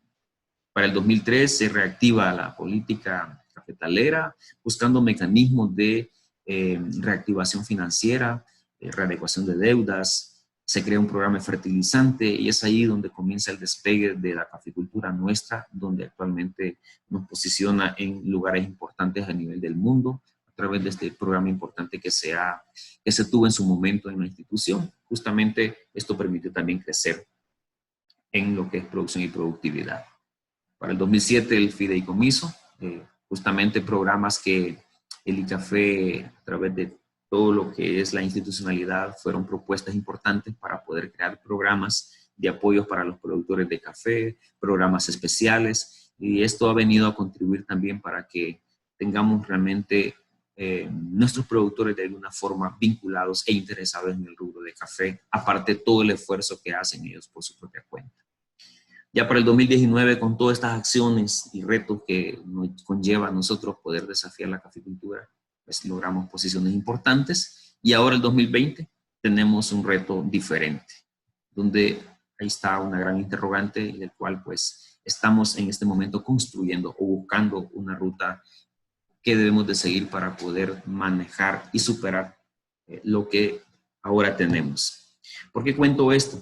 Para el 2003 se reactiva la política cafetalera, buscando mecanismos de reactivación financiera, readecuación de deudas. Se crea un programa de fertilizante, y es ahí donde comienza el despegue de la caficultura nuestra, donde actualmente nos posiciona en lugares importantes a nivel del mundo a través de este programa importante que se tuvo en su momento en la institución. Justamente esto permitió también crecer en lo que es producción y productividad. Para el 2007 el fideicomiso, justamente programas que el ICAFE, a través de todo lo que es la institucionalidad, fueron propuestas importantes para poder crear programas de apoyo para los productores de café, programas especiales, y esto ha venido a contribuir también para que tengamos realmente nuestros productores de alguna forma vinculados e interesados en el rubro de café, aparte de todo el esfuerzo que hacen ellos por su propia cuenta. Ya para el 2019, con todas estas acciones y retos que nos conlleva a nosotros poder desafiar la caficultura, pues logramos posiciones importantes, y ahora el 2020 tenemos un reto diferente, donde ahí está una gran interrogante, en el cual pues estamos en este momento construyendo o buscando una ruta que debemos de seguir para poder manejar y superar lo que ahora tenemos. ¿Por qué cuento esto?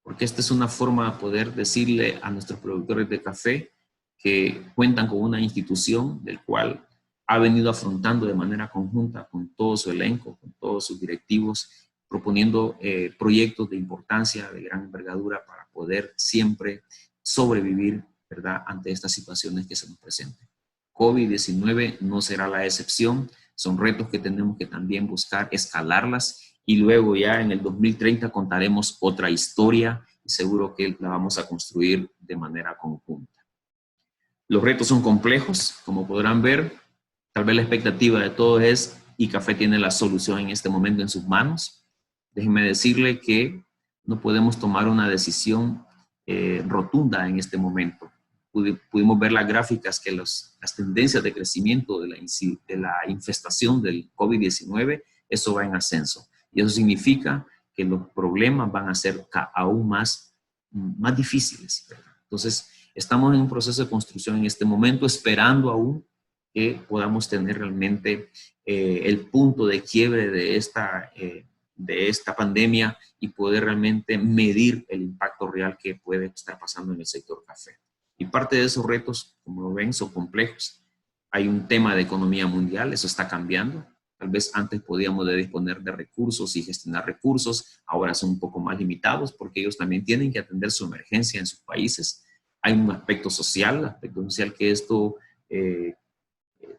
Porque esta es una forma de poder decirle a nuestros productores de café que cuentan con una institución del cual ha venido afrontando de manera conjunta con todo su elenco, con todos sus directivos, proponiendo proyectos de importancia, de gran envergadura, para poder siempre sobrevivir, ¿verdad?, ante estas situaciones que se nos presentan. COVID-19 no será la excepción, son retos que tenemos que también buscar escalarlas, y luego ya en el 2030 contaremos otra historia y seguro que la vamos a construir de manera conjunta. Los retos son complejos, como podrán ver. Tal vez la expectativa de todos es, y Café tiene la solución en este momento en sus manos. Déjenme decirle que no podemos tomar una decisión rotunda en este momento. Pudimos ver las gráficas que las tendencias de crecimiento de la infestación del COVID-19, eso va en ascenso. Y eso significa que los problemas van a ser aún más difíciles, ¿verdad? Entonces, estamos en un proceso de construcción en este momento, esperando aún que podamos tener realmente el punto de quiebre de esta pandemia y poder realmente medir el impacto real que puede estar pasando en el sector café. Y parte de esos retos, como lo ven, son complejos. Hay un tema de economía mundial, eso está cambiando. Tal vez antes podíamos disponer de recursos y gestionar recursos, ahora son un poco más limitados porque ellos también tienen que atender su emergencia en sus países. Hay un aspecto social que esto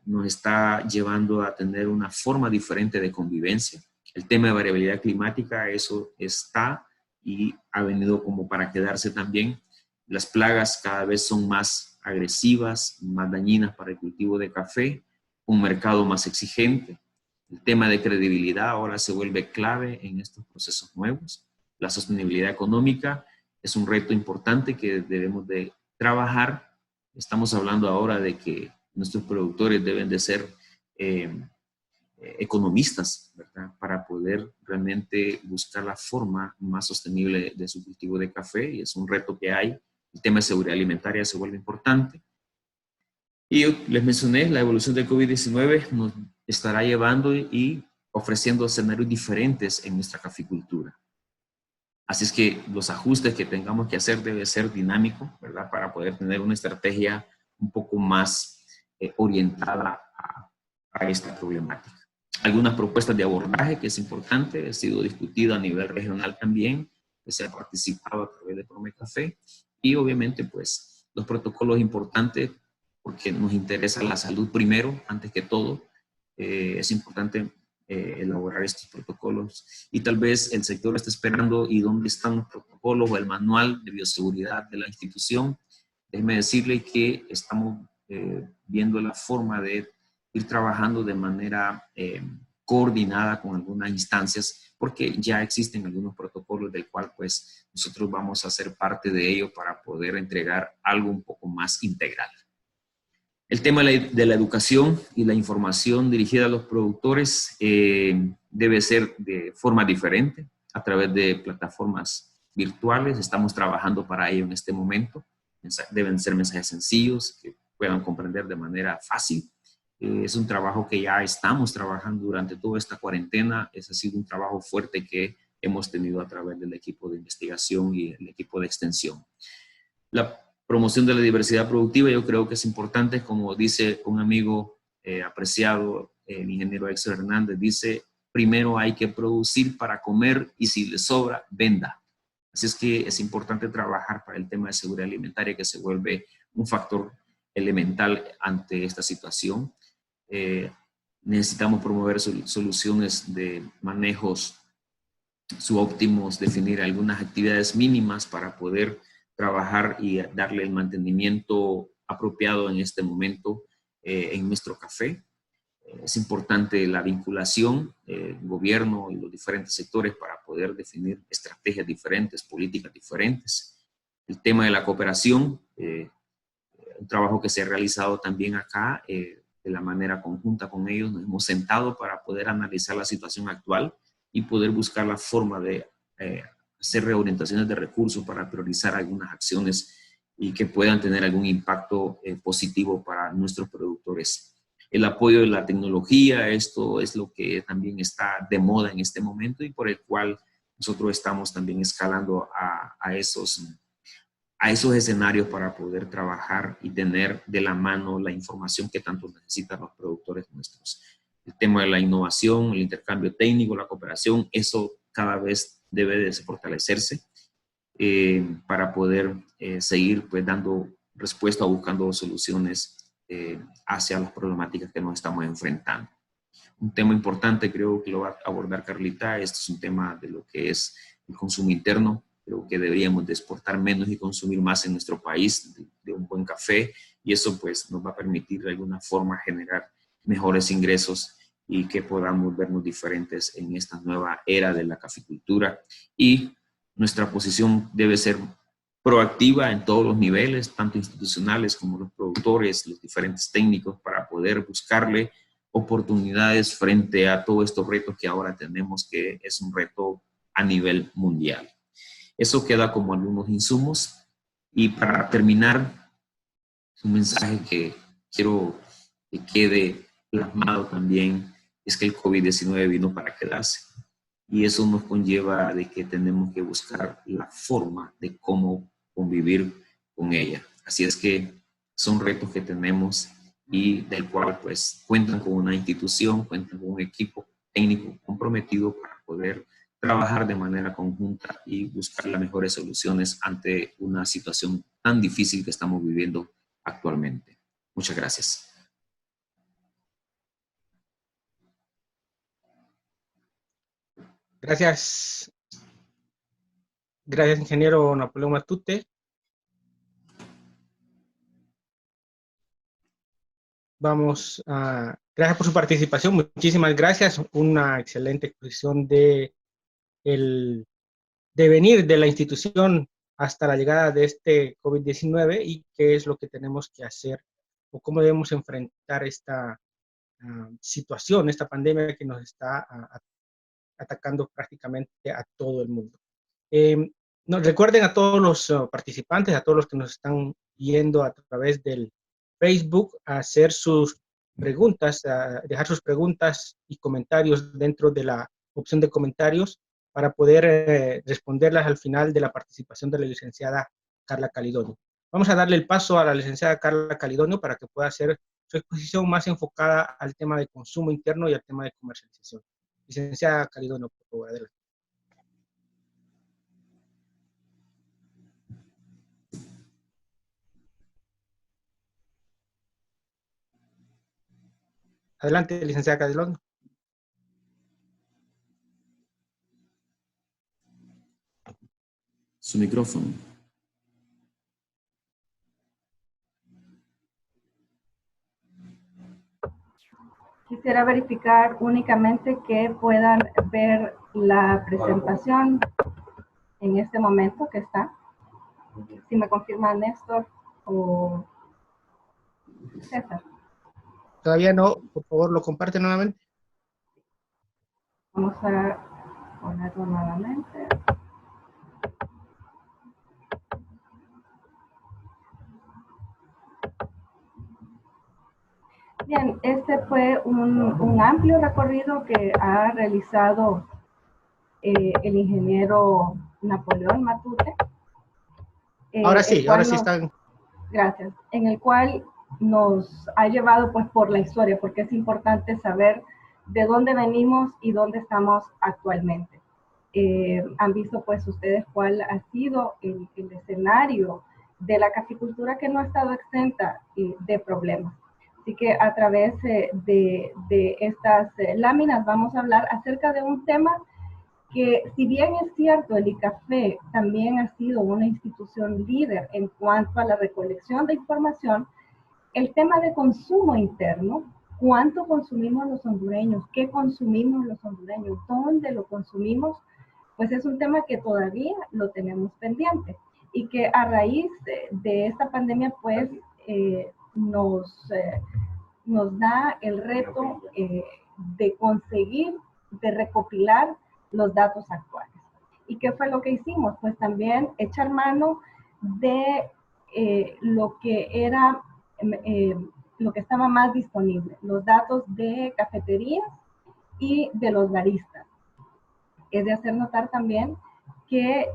nos está llevando a tener una forma diferente de convivencia. El tema de variabilidad climática, eso está y ha venido como para quedarse también. Las plagas cada vez son más agresivas, más dañinas para el cultivo de café, un mercado más exigente. El tema de credibilidad ahora se vuelve clave en estos procesos nuevos. La sostenibilidad económica es un reto importante que debemos de trabajar. Estamos hablando ahora de que nuestros productores deben de ser economistas, ¿verdad?, para poder realmente buscar la forma más sostenible de su cultivo de café, y es un reto que hay. El tema de seguridad alimentaria se vuelve importante. Y yo les mencioné, la evolución del COVID-19 nos estará llevando y ofreciendo escenarios diferentes en nuestra caficultura. Así es que los ajustes que tengamos que hacer debe ser dinámico, ¿verdad?, para poder tener una estrategia un poco más orientada a esta problemática. Algunas propuestas de abordaje que es importante, ha sido discutido a nivel regional también, que se ha participado a través de Promecafé, y obviamente pues los protocolos importantes, porque nos interesa la salud primero, antes que todo. Es importante elaborar estos protocolos, y tal vez el sector está esperando y dónde están los protocolos o el manual de bioseguridad de la institución. Déjeme decirle que estamos viendo la forma de ir trabajando de manera coordinada con algunas instancias, porque ya existen algunos protocolos del cual pues nosotros vamos a ser parte de ello para poder entregar algo un poco más integral. El tema de la educación y la información dirigida a los productores debe ser de forma diferente, a través de plataformas virtuales. Estamos trabajando para ello en este momento. Deben ser mensajes sencillos que puedan comprender de manera fácil. Es un trabajo que ya estamos trabajando durante toda esta cuarentena. Ese ha sido un trabajo fuerte que hemos tenido a través del equipo de investigación y el equipo de extensión. La promoción de la diversidad productiva yo creo que es importante, como dice un amigo apreciado, el ingeniero Héctor Hernández, dice, primero hay que producir para comer y si le sobra, venda. Así es que es importante trabajar para el tema de seguridad alimentaria, que se vuelve un factor elemental ante esta situación. Necesitamos promover soluciones de manejos subóptimos, definir algunas actividades mínimas para poder trabajar y darle el mantenimiento apropiado en este momento en nuestro café. Es importante la vinculación del gobierno y los diferentes sectores para poder definir estrategias diferentes, políticas diferentes. El tema de la cooperación, un trabajo que se ha realizado también acá, de la manera conjunta con ellos, nos hemos sentado para poder analizar la situación actual y poder buscar la forma de hacer reorientaciones de recursos para priorizar algunas acciones y que puedan tener algún impacto positivo para nuestros productores. El apoyo de la tecnología, esto es lo que también está de moda en este momento y por el cual nosotros estamos también escalando a esos escenarios para poder trabajar y tener de la mano la información que tanto necesitan los productores nuestros. El tema de la innovación, el intercambio técnico, la cooperación, eso cada vez debe de fortalecerse para poder seguir pues dando respuesta o buscando soluciones hacia las problemáticas que nos estamos enfrentando. Un tema importante, creo que lo va a abordar Carlita, esto es un tema de lo que es el consumo interno. Creo que deberíamos de exportar menos y consumir más en nuestro país de un buen café y eso pues nos va a permitir de alguna forma generar mejores ingresos y que podamos vernos diferentes en esta nueva era de la caficultura. Y nuestra posición debe ser proactiva en todos los niveles, tanto institucionales como los productores, los diferentes técnicos, para poder buscarle oportunidades frente a todos estos retos que ahora tenemos, que es un reto a nivel mundial. Eso queda como algunos insumos. Y para terminar, un mensaje que quiero que quede plasmado también es que el COVID-19 vino para quedarse. Y eso nos conlleva de que tenemos que buscar la forma de cómo convivir con ella. Así es que son retos que tenemos y del cual pues cuentan con una institución, cuentan con un equipo técnico comprometido para poder trabajar de manera conjunta y buscar las mejores soluciones ante una situación tan difícil que estamos viviendo actualmente. Muchas gracias. Gracias. Gracias, ingeniero Napoleón Matute. Gracias por su participación. Muchísimas gracias. Una excelente exposición de el devenir de la institución hasta la llegada de este COVID-19 y qué es lo que tenemos que hacer o cómo debemos enfrentar esta situación, esta pandemia que nos está atacando prácticamente a todo el mundo. Nos recuerden a todos los participantes, a todos los que nos están viendo a través del Facebook, a hacer sus preguntas, a dejar sus preguntas y comentarios dentro de la opción de comentarios para poder responderlas al final de la participación de la licenciada Carla Calidonio. Vamos a darle el paso a la licenciada Carla Calidonio para que pueda hacer su exposición más enfocada al tema de consumo interno y al tema de comercialización. Licenciada Calidonio, por favor, adelante. Adelante, licenciada Calidonio. Su micrófono. Quisiera verificar únicamente que puedan ver la presentación en este momento que está. Si me confirma Néstor o César. Todavía no, por favor, lo comparte nuevamente. Vamos a ponerlo nuevamente. Bien, este fue un amplio recorrido que ha realizado el ingeniero Napoleón Matute. Ahora sí están. Gracias. En el cual nos ha llevado pues por la historia, porque es importante saber de dónde venimos y dónde estamos actualmente. Han visto pues ustedes cuál ha sido el escenario de la caficultura, que no ha estado exenta de problemas. Así que a través de estas láminas vamos a hablar acerca de un tema que, si bien es cierto, el ICAFE también ha sido una institución líder en cuanto a la recolección de información, el tema de consumo interno, cuánto consumimos los hondureños, qué consumimos los hondureños, dónde lo consumimos, pues es un tema que todavía lo tenemos pendiente y que a raíz de esta pandemia pues nos nos da el reto de conseguir, de recopilar los datos actuales. ¿Y qué fue lo que hicimos? Pues también echar mano de lo que era, lo que estaba más disponible, los datos de cafeterías y de los baristas. Es de hacer notar también que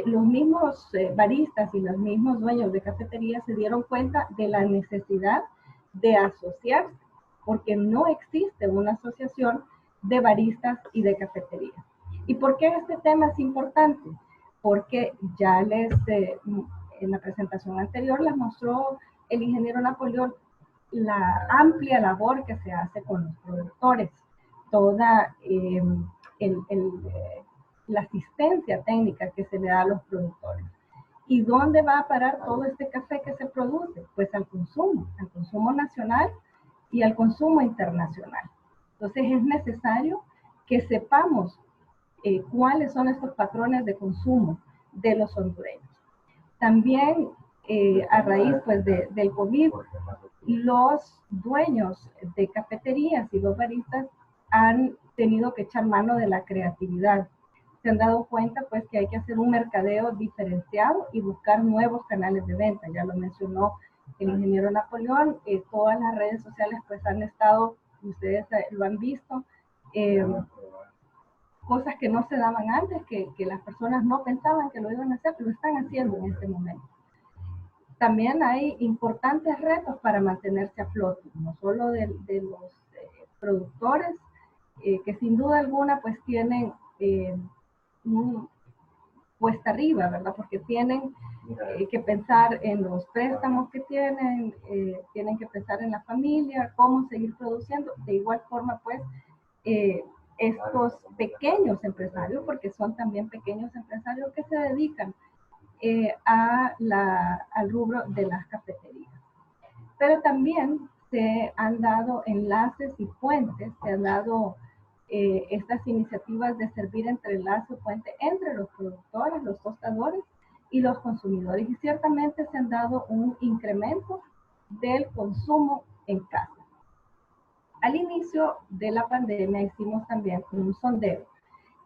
los mismos baristas y los mismos dueños de cafeterías se dieron cuenta de la necesidad de asociarse, porque no existe una asociación de baristas y de cafeterías. ¿Y por qué este tema es importante? Porque ya en la presentación anterior les mostró el ingeniero Napoleón la amplia labor que se hace con los productores, toda la asistencia técnica que se le da a los productores. ¿Y dónde va a parar todo este café que se produce? Pues al consumo nacional y al consumo internacional. Entonces es necesario que sepamos cuáles son estos patrones de consumo de los hondureños. También a raíz pues, del COVID, los dueños de cafeterías y los baristas han tenido que echar mano de la creatividad. Se han dado cuenta pues que hay que hacer un mercadeo diferenciado y buscar nuevos canales de venta. Ya lo mencionó el ingeniero Napoleón, todas las redes sociales pues han estado, ustedes lo han visto, cosas que no se daban antes, que las personas no pensaban que lo iban a hacer, lo están haciendo en este momento. También hay importantes retos para mantenerse a flote, no solo de los productores, que sin duda alguna pues tienen cuesta arriba, ¿verdad? Porque tienen que pensar en los préstamos que tienen que pensar en la familia, cómo seguir produciendo. De igual forma, pues, estos pequeños empresarios, porque son también pequeños empresarios que se dedican al rubro de las cafeterías. Pero también se han dado enlaces y puentes, se han dado estas iniciativas de servir entre enlace y puente entre los productores, los tostadores y los consumidores. Y ciertamente se han dado un incremento del consumo en casa. Al inicio de la pandemia hicimos también un sondeo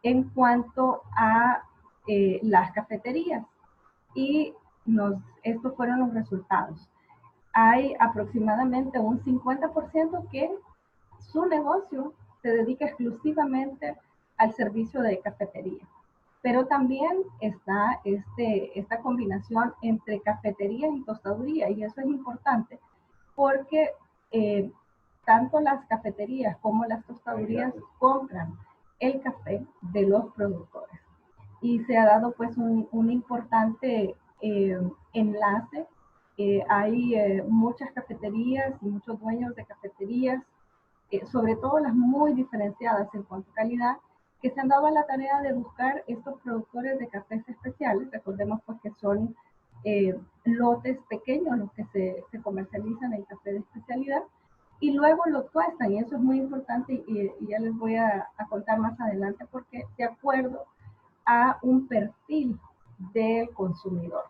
en cuanto a las cafeterías y estos fueron los resultados. Hay aproximadamente un 50% que su negocio se dedica exclusivamente al servicio de cafetería. Pero también está esta combinación entre cafetería y tostaduría, y eso es importante porque tanto las cafeterías como las tostadurías compran el café de los productores. Y se ha dado pues un importante enlace. Hay muchas cafeterías y muchos dueños de cafeterías, sobre todo las muy diferenciadas en cuanto a calidad, que se han dado a la tarea de buscar estos productores de cafés especiales. Recordemos pues que son lotes pequeños los que se comercializan en café de especialidad y luego lo tuestan, y eso es muy importante y ya les voy a contar más adelante porque de acuerdo a un perfil del consumidor.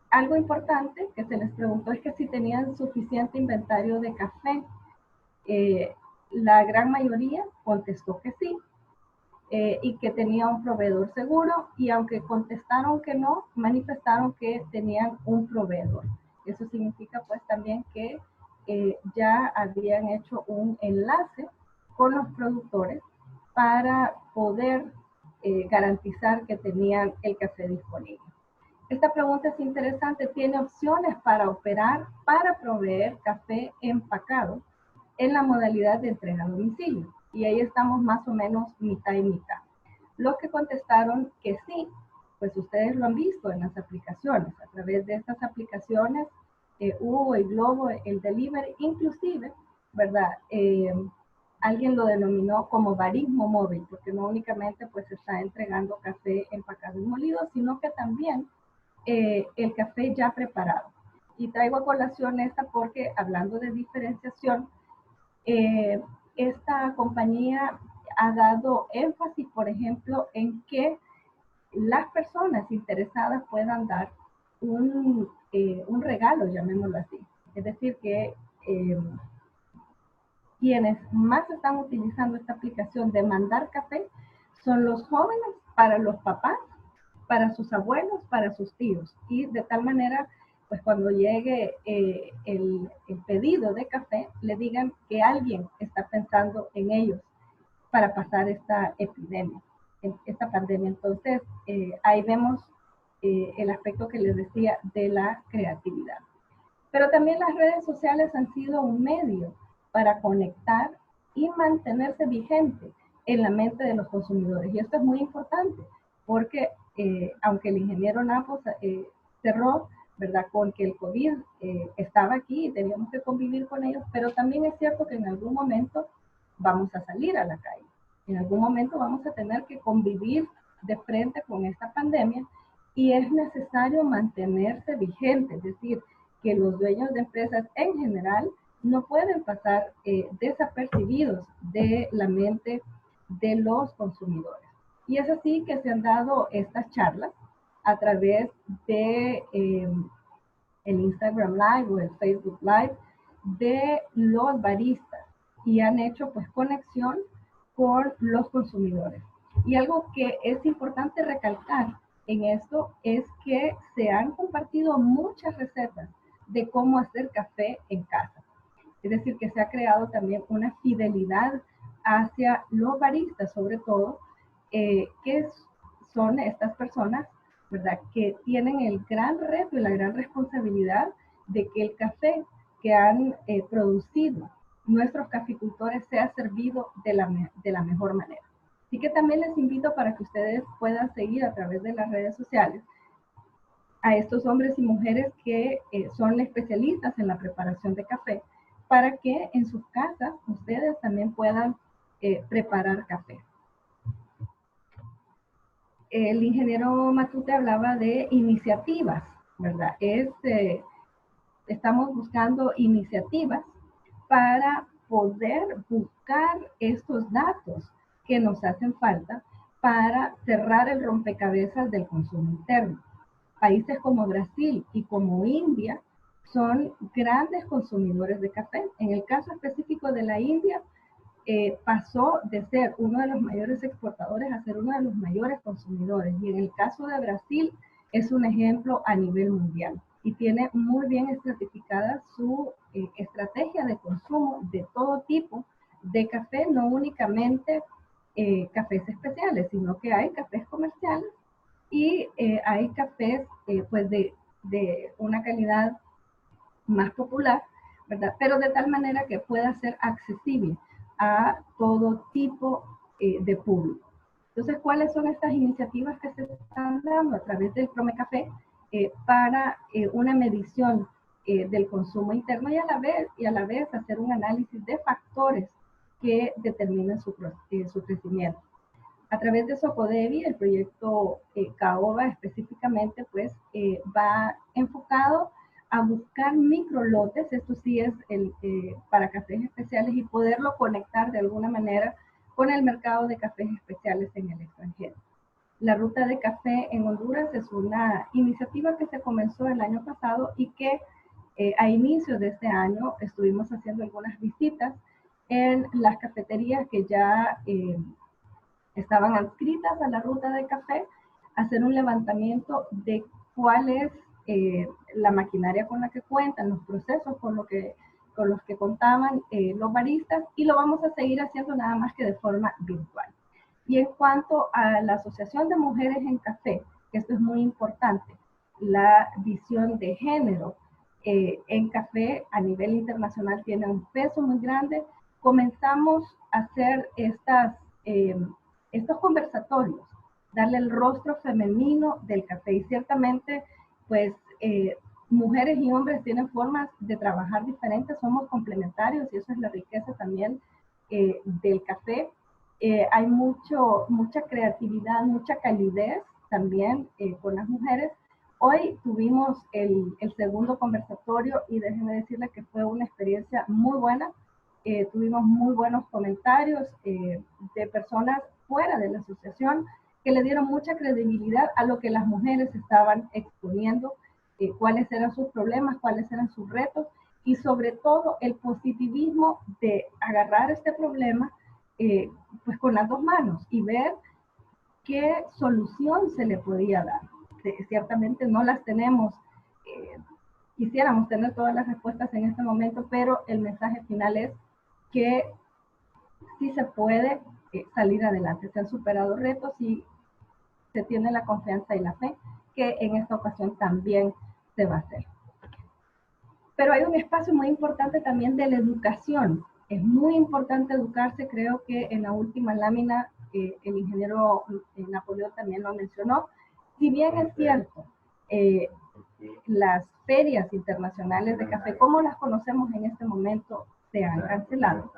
Algo importante que se les preguntó es que si tenían suficiente inventario de café. La gran mayoría contestó que sí y que tenía un proveedor seguro, y aunque contestaron que no, manifestaron que tenían un proveedor. Eso significa pues también que ya habían hecho un enlace con los productores para poder garantizar que tenían el café disponible. Esta pregunta es interesante. ¿Tiene opciones para operar, para proveer café empacado en la modalidad de entrega a domicilio? Y ahí estamos más o menos mitad y mitad. Los que contestaron que sí, pues ustedes lo han visto en las aplicaciones. A través de estas aplicaciones, Hugo y Globo, el delivery, inclusive, ¿verdad? Alguien lo denominó como barismo móvil, porque no únicamente pues está entregando café empacado y molido, sino que también el café ya preparado. Y traigo a colación esta porque, hablando de diferenciación, esta compañía ha dado énfasis, por ejemplo, en que las personas interesadas puedan dar un regalo, llamémoslo así. Es decir, que quienes más están utilizando esta aplicación de mandar café son los jóvenes para los papás, para sus abuelos, para sus tíos. Y de tal manera, pues cuando llegue el pedido de café, le digan que alguien está pensando en ellos para pasar esta epidemia, esta pandemia. Entonces, ahí vemos el aspecto que les decía de la creatividad. Pero también las redes sociales han sido un medio para conectar y mantenerse vigente en la mente de los consumidores. Y esto es muy importante porque aunque el ingeniero Napo cerró, ¿verdad?, con que el COVID estaba aquí y teníamos que convivir con ellos, pero también es cierto que en algún momento vamos a salir a la calle. En algún momento vamos a tener que convivir de frente con esta pandemia y es necesario mantenerse vigente, es decir, que los dueños de empresas en general no pueden pasar desapercibidos de la mente de los consumidores. Y es así que se han dado estas charlas a través de el Instagram Live o el Facebook Live de los baristas y han hecho pues conexión con los consumidores. Y algo que es importante recalcar en esto es que se han compartido muchas recetas de cómo hacer café en casa. Es decir, que se ha creado también una fidelidad hacia los baristas, sobre todo, que son estas personas, ¿verdad?, que tienen el gran reto y la gran responsabilidad de que el café que han producido nuestros caficultores sea servido de la mejor manera. Así que también les invito para que ustedes puedan seguir a través de las redes sociales a estos hombres y mujeres que son especialistas en la preparación de café, para que en sus casas ustedes también puedan preparar café. El ingeniero Matute hablaba de iniciativas, ¿verdad? Estamos buscando iniciativas para poder buscar estos datos que nos hacen falta para cerrar el rompecabezas del consumo interno. Países como Brasil y como India son grandes consumidores de café. En el caso específico de la India, pasó de ser uno de los mayores exportadores a ser uno de los mayores consumidores. Y en el caso de Brasil, es un ejemplo a nivel mundial. Y tiene muy bien estratificada su estrategia de consumo de todo tipo de café, no únicamente cafés especiales, sino que hay cafés comerciales y hay cafés pues de una calidad más popular, ¿verdad? Pero de tal manera que pueda ser accesible a todo tipo de público. Entonces, ¿cuáles son estas iniciativas que se están dando a través del Promecafé para una medición del consumo interno y a la vez hacer un análisis de factores que determinen su crecimiento? A través de Socodevi, el proyecto Caoba específicamente, pues va enfocado a buscar microlotes, esto sí es para cafés especiales, y poderlo conectar de alguna manera con el mercado de cafés especiales en el extranjero. La ruta de café en Honduras es una iniciativa que se comenzó el año pasado y que a inicios de este año estuvimos haciendo algunas visitas en las cafeterías que ya estaban adscritas a la ruta de café, hacer un levantamiento de cuál es la maquinaria con la que cuentan, los procesos con los que contaban los baristas, y lo vamos a seguir haciendo nada más que de forma virtual. Y en cuanto a la Asociación de Mujeres en Café, que esto es muy importante, la visión de género en café a nivel internacional tiene un peso muy grande. Comenzamos a hacer estos conversatorios, darle el rostro femenino del café, y ciertamente pues mujeres y hombres tienen formas de trabajar diferentes, somos complementarios y eso es la riqueza también del café. Hay mucha creatividad, mucha calidez también con las mujeres. Hoy tuvimos el segundo conversatorio y déjenme decirles que fue una experiencia muy buena. Tuvimos muy buenos comentarios de personas fuera de la asociación que le dieron mucha credibilidad a lo que las mujeres estaban exponiendo, cuáles eran sus problemas, cuáles eran sus retos, y sobre todo el positivismo de agarrar este problema pues con las dos manos y ver qué solución se le podía dar. Ciertamente no las tenemos, quisiéramos tener todas las respuestas en este momento, pero el mensaje final es que sí se puede salir adelante. Se han superado retos y se tiene la confianza y la fe que en esta ocasión también se va a hacer. Pero hay un espacio muy importante también de la educación. Es muy importante educarse, creo que en la última lámina el ingeniero Napoleón también lo mencionó. Si bien es cierto, las ferias internacionales de café, como las conocemos en este momento, se han cancelado.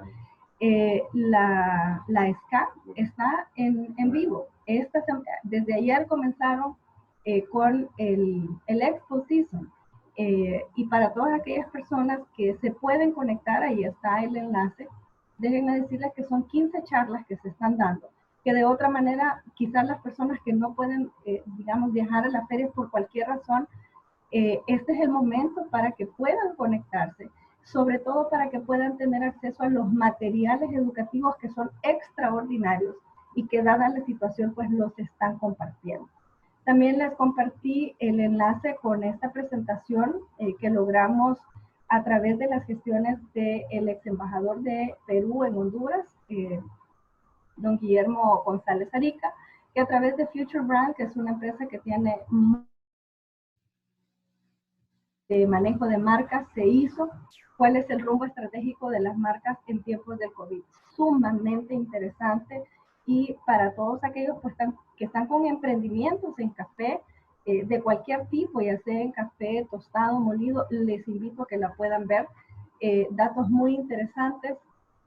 La SCA está en vivo. Desde ayer comenzaron con el Expo Season. Y para todas aquellas personas que se pueden conectar, ahí está el enlace. Déjenme decirles que son 15 charlas que se están dando, que de otra manera quizás las personas que no pueden, digamos, viajar a las ferias por cualquier razón, este es el momento para que puedan conectarse, sobre todo para que puedan tener acceso a los materiales educativos que son extraordinarios y que dada la situación pues los están compartiendo. También les compartí el enlace con esta presentación que logramos a través de las gestiones del ex embajador de Perú en Honduras, don Guillermo González Arica, que a través de Future Brand, que es una empresa que tiene de manejo de marcas, se hizo cuál es el rumbo estratégico de las marcas en tiempos del COVID. Sumamente interesante y para todos aquellos pues, que están con emprendimientos en café de cualquier tipo, ya sea en café, tostado, molido, les invito a que la puedan ver. Datos muy interesantes.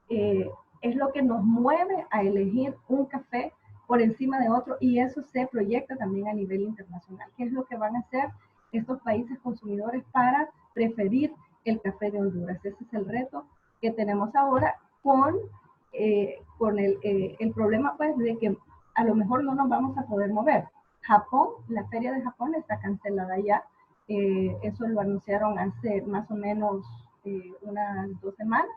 Es lo que nos mueve a elegir un café por encima de otro y eso se proyecta también a nivel internacional. ¿Qué es lo que van a hacer estos países consumidores para preferir el café de Honduras? Ese es el reto que tenemos ahora con el problema pues de que a lo mejor no nos vamos a poder mover. Japón, la feria de Japón está cancelada ya, eso lo anunciaron hace más o menos unas 2 semanas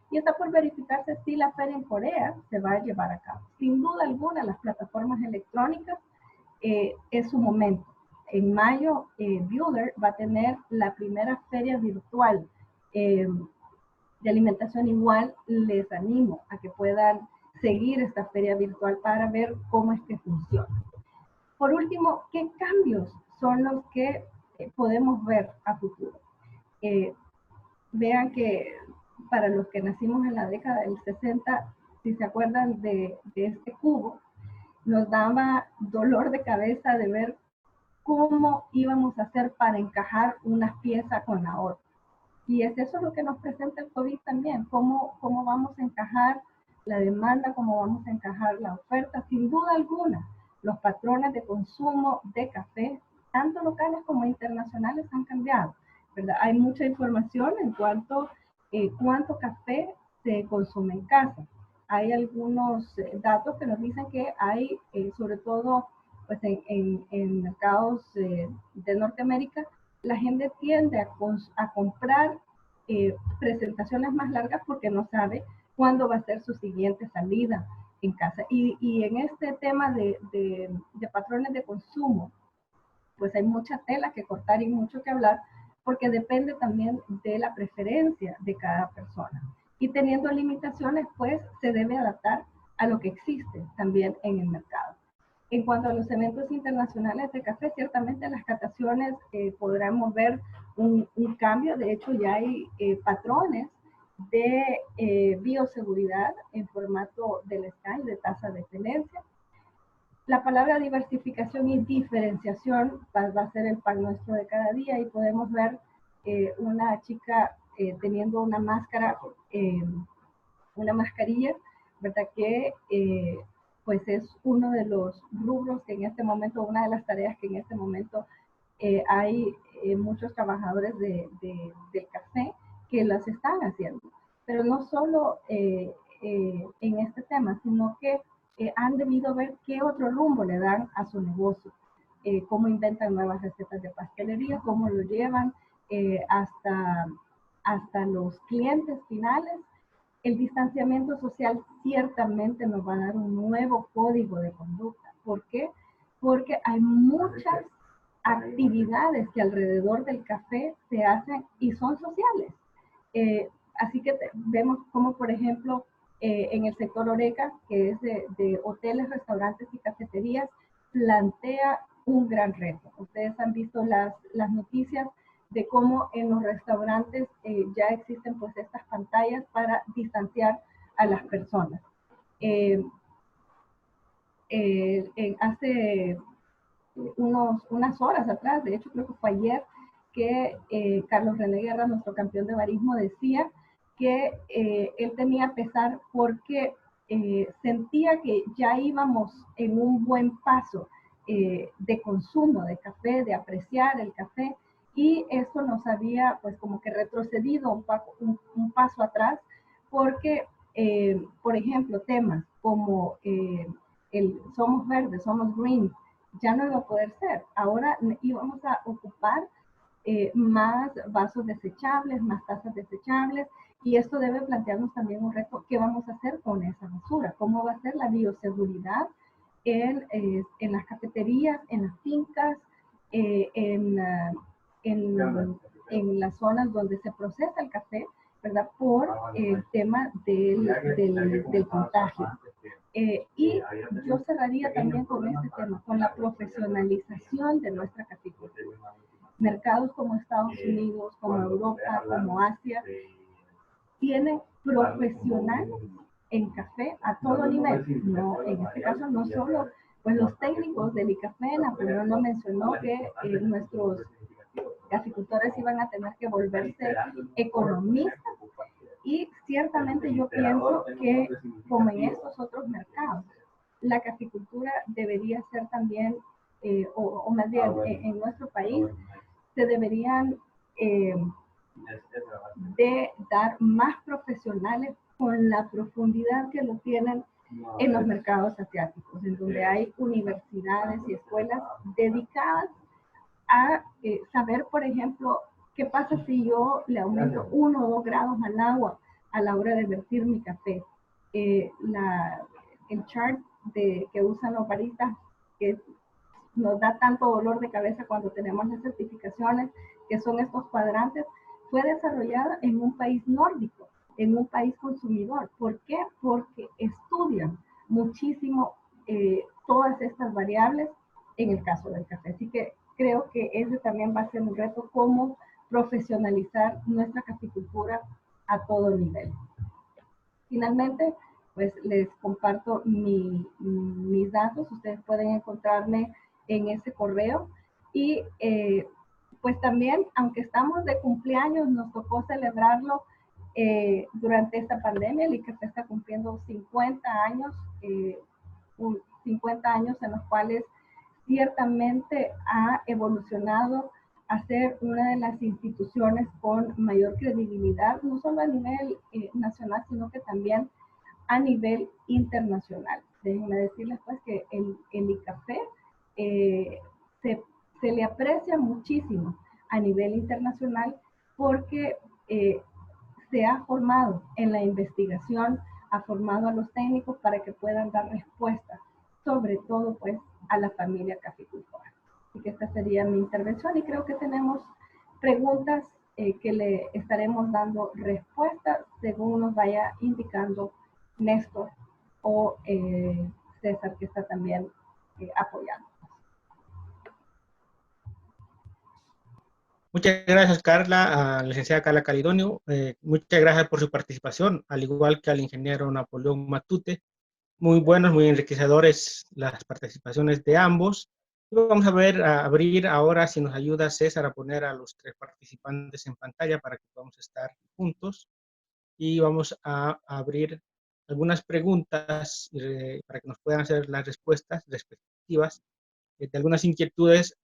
y está por verificarse si la feria en Corea se va a llevar a cabo. Sin duda alguna las plataformas electrónicas es su momento. En mayo, Bueller va a tener la primera feria virtual de alimentación. Igual les animo a que puedan seguir esta feria virtual para ver cómo es que funciona. Por último, ¿qué cambios son los que podemos ver a futuro? Vean que para los que nacimos en la década del 60, si se acuerdan de este cubo, nos daba dolor de cabeza de ver cómo íbamos a hacer para encajar una pieza con la otra. Y es eso lo que nos presenta el COVID también, cómo vamos a encajar la demanda, cómo vamos a encajar la oferta. Sin duda alguna, los patrones de consumo de café, tanto locales como internacionales, han cambiado, ¿verdad? Hay mucha información en cuanto a cuánto café se consume en casa. Hay algunos datos que nos dicen que hay, sobre todo pues en mercados de Norteamérica, la gente tiende a comprar presentaciones más largas porque no sabe cuándo va a ser su siguiente salida en casa. Y en este tema de patrones de consumo, pues hay mucha tela que cortar y mucho que hablar, porque depende también de la preferencia de cada persona. Y teniendo limitaciones, pues se debe adaptar a lo que existe también en el mercado. En cuanto a los eventos internacionales de café, ciertamente las cataciones podremos ver un cambio. De hecho, ya hay patrones de bioseguridad en formato del SCAI, de tasa de excelencia. La palabra diversificación y diferenciación va a ser el pan nuestro de cada día y podemos ver una chica teniendo una máscara, una mascarilla, ¿verdad? Que pues es uno de los rubros que en este momento, una de las tareas que en este momento hay muchos trabajadores del café que las están haciendo. Pero no solo en este tema, sino que han debido ver qué otro rumbo le dan a su negocio, cómo inventan nuevas recetas de pastelería, cómo lo llevan hasta hasta los clientes finales, el distanciamiento social ciertamente nos va a dar un nuevo código de conducta. ¿Por qué? Porque hay muchas actividades que alrededor del café se hacen y son sociales. Así que vemos como, por ejemplo, en el sector Horeca, que es de hoteles, restaurantes y cafeterías, plantea un gran reto. Ustedes han visto las noticias de cómo en los restaurantes ya existen pues estas pantallas para distanciar a las personas. Hace unas horas atrás, de hecho creo que fue ayer, que Carlos René Guerra, nuestro campeón de barismo, decía que él tenía pesar porque sentía que ya íbamos en un buen paso de consumo de café, de apreciar el café, y esto nos había pues como que retrocedido un paso atrás, porque por ejemplo temas como el somos verdes, somos green, ya no iba a poder ser. Ahora íbamos a ocupar más vasos desechables, más tazas desechables, y esto debe plantearnos también un reto: ¿qué vamos a hacer con esa basura? ¿Cómo va a ser la bioseguridad en las cafeterías, en las fincas, en las zonas donde se procesa el café, ¿verdad? Por el tema del contagio. Y yo cerraría también con este tema, con la profesionalización de nuestra caficultura. Mercados como Estados Unidos, como Europa, como Asia, tienen profesional en café a todo nivel. No, en este caso no solo pues los técnicos del ICAFE. Napoleón no mencionó que nuestros caficultores iban a tener que volverse economistas, y ciertamente yo pienso que, como en estos otros mercados, la caficultura debería ser también, o más bien en nuestro país, se deberían de dar más profesionales con la profundidad que lo tienen en los mercados asiáticos, en donde hay universidades y escuelas dedicadas a saber, por ejemplo, qué pasa si yo le aumento 1 o 2 grados al agua a la hora de vertir mi café. El chart que usan los baristas, que nos da tanto dolor de cabeza cuando tenemos las certificaciones, que son estos cuadrantes, fue desarrollada en un país nórdico, en un país consumidor. ¿Por qué? Porque estudian muchísimo todas estas variables en el caso del café. Así que creo que ese también va a ser un reto: cómo profesionalizar nuestra caficultura a todo nivel. Finalmente, pues les comparto mis datos. Ustedes pueden encontrarme en ese correo, y pues también, aunque estamos de cumpleaños, nos tocó celebrarlo durante esta pandemia. El ICAFE está cumpliendo 50 años, 50 años en los cuales ciertamente ha evolucionado a ser una de las instituciones con mayor credibilidad, no solo a nivel nacional, sino que también a nivel internacional. Déjenme decirles pues que el ICAFE se le aprecia muchísimo a nivel internacional, porque se ha formado en la investigación, ha formado a los técnicos para que puedan dar respuesta, sobre todo pues a la familia caficultora. Así que esta sería mi intervención, y creo que tenemos preguntas que le estaremos dando respuesta según nos vaya indicando Néstor o César, que está también apoyando. Muchas gracias, Carla, a la licenciada Carla Calidonio. Muchas gracias por su participación, al igual que al ingeniero Napoleón Matute. Muy buenos, muy enriquecedores las participaciones de ambos. Vamos a abrir ahora, si nos ayuda César, a poner a los 3 participantes en pantalla para que podamos estar juntos. Y vamos a abrir algunas preguntas para que nos puedan hacer las respuestas respectivas de algunas inquietudes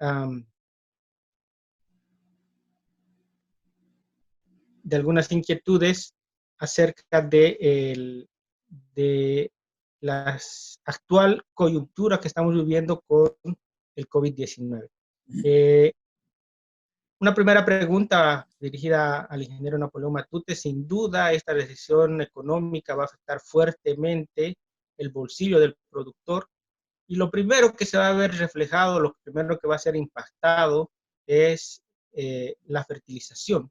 acerca de la actual coyuntura que estamos viviendo con el COVID-19. Una primera pregunta dirigida al ingeniero Napoleón Matute. Sin duda, esta recesión económica va a afectar fuertemente el bolsillo del productor. Y lo primero que se va a ver reflejado, lo primero que va a ser impactado es la fertilización,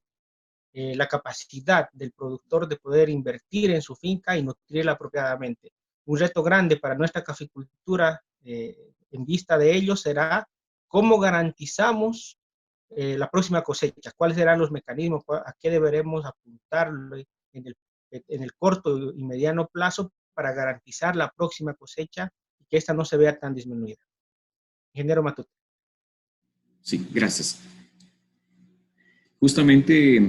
la capacidad del productor de poder invertir en su finca y nutrirla apropiadamente. Un reto grande para nuestra caficultura en vista de ello será cómo garantizamos la próxima cosecha, cuáles serán los mecanismos, a qué deberemos apuntar en el corto y mediano plazo para garantizar la próxima cosecha y que esta no se vea tan disminuida. Ingeniero Matute. Sí, gracias. Justamente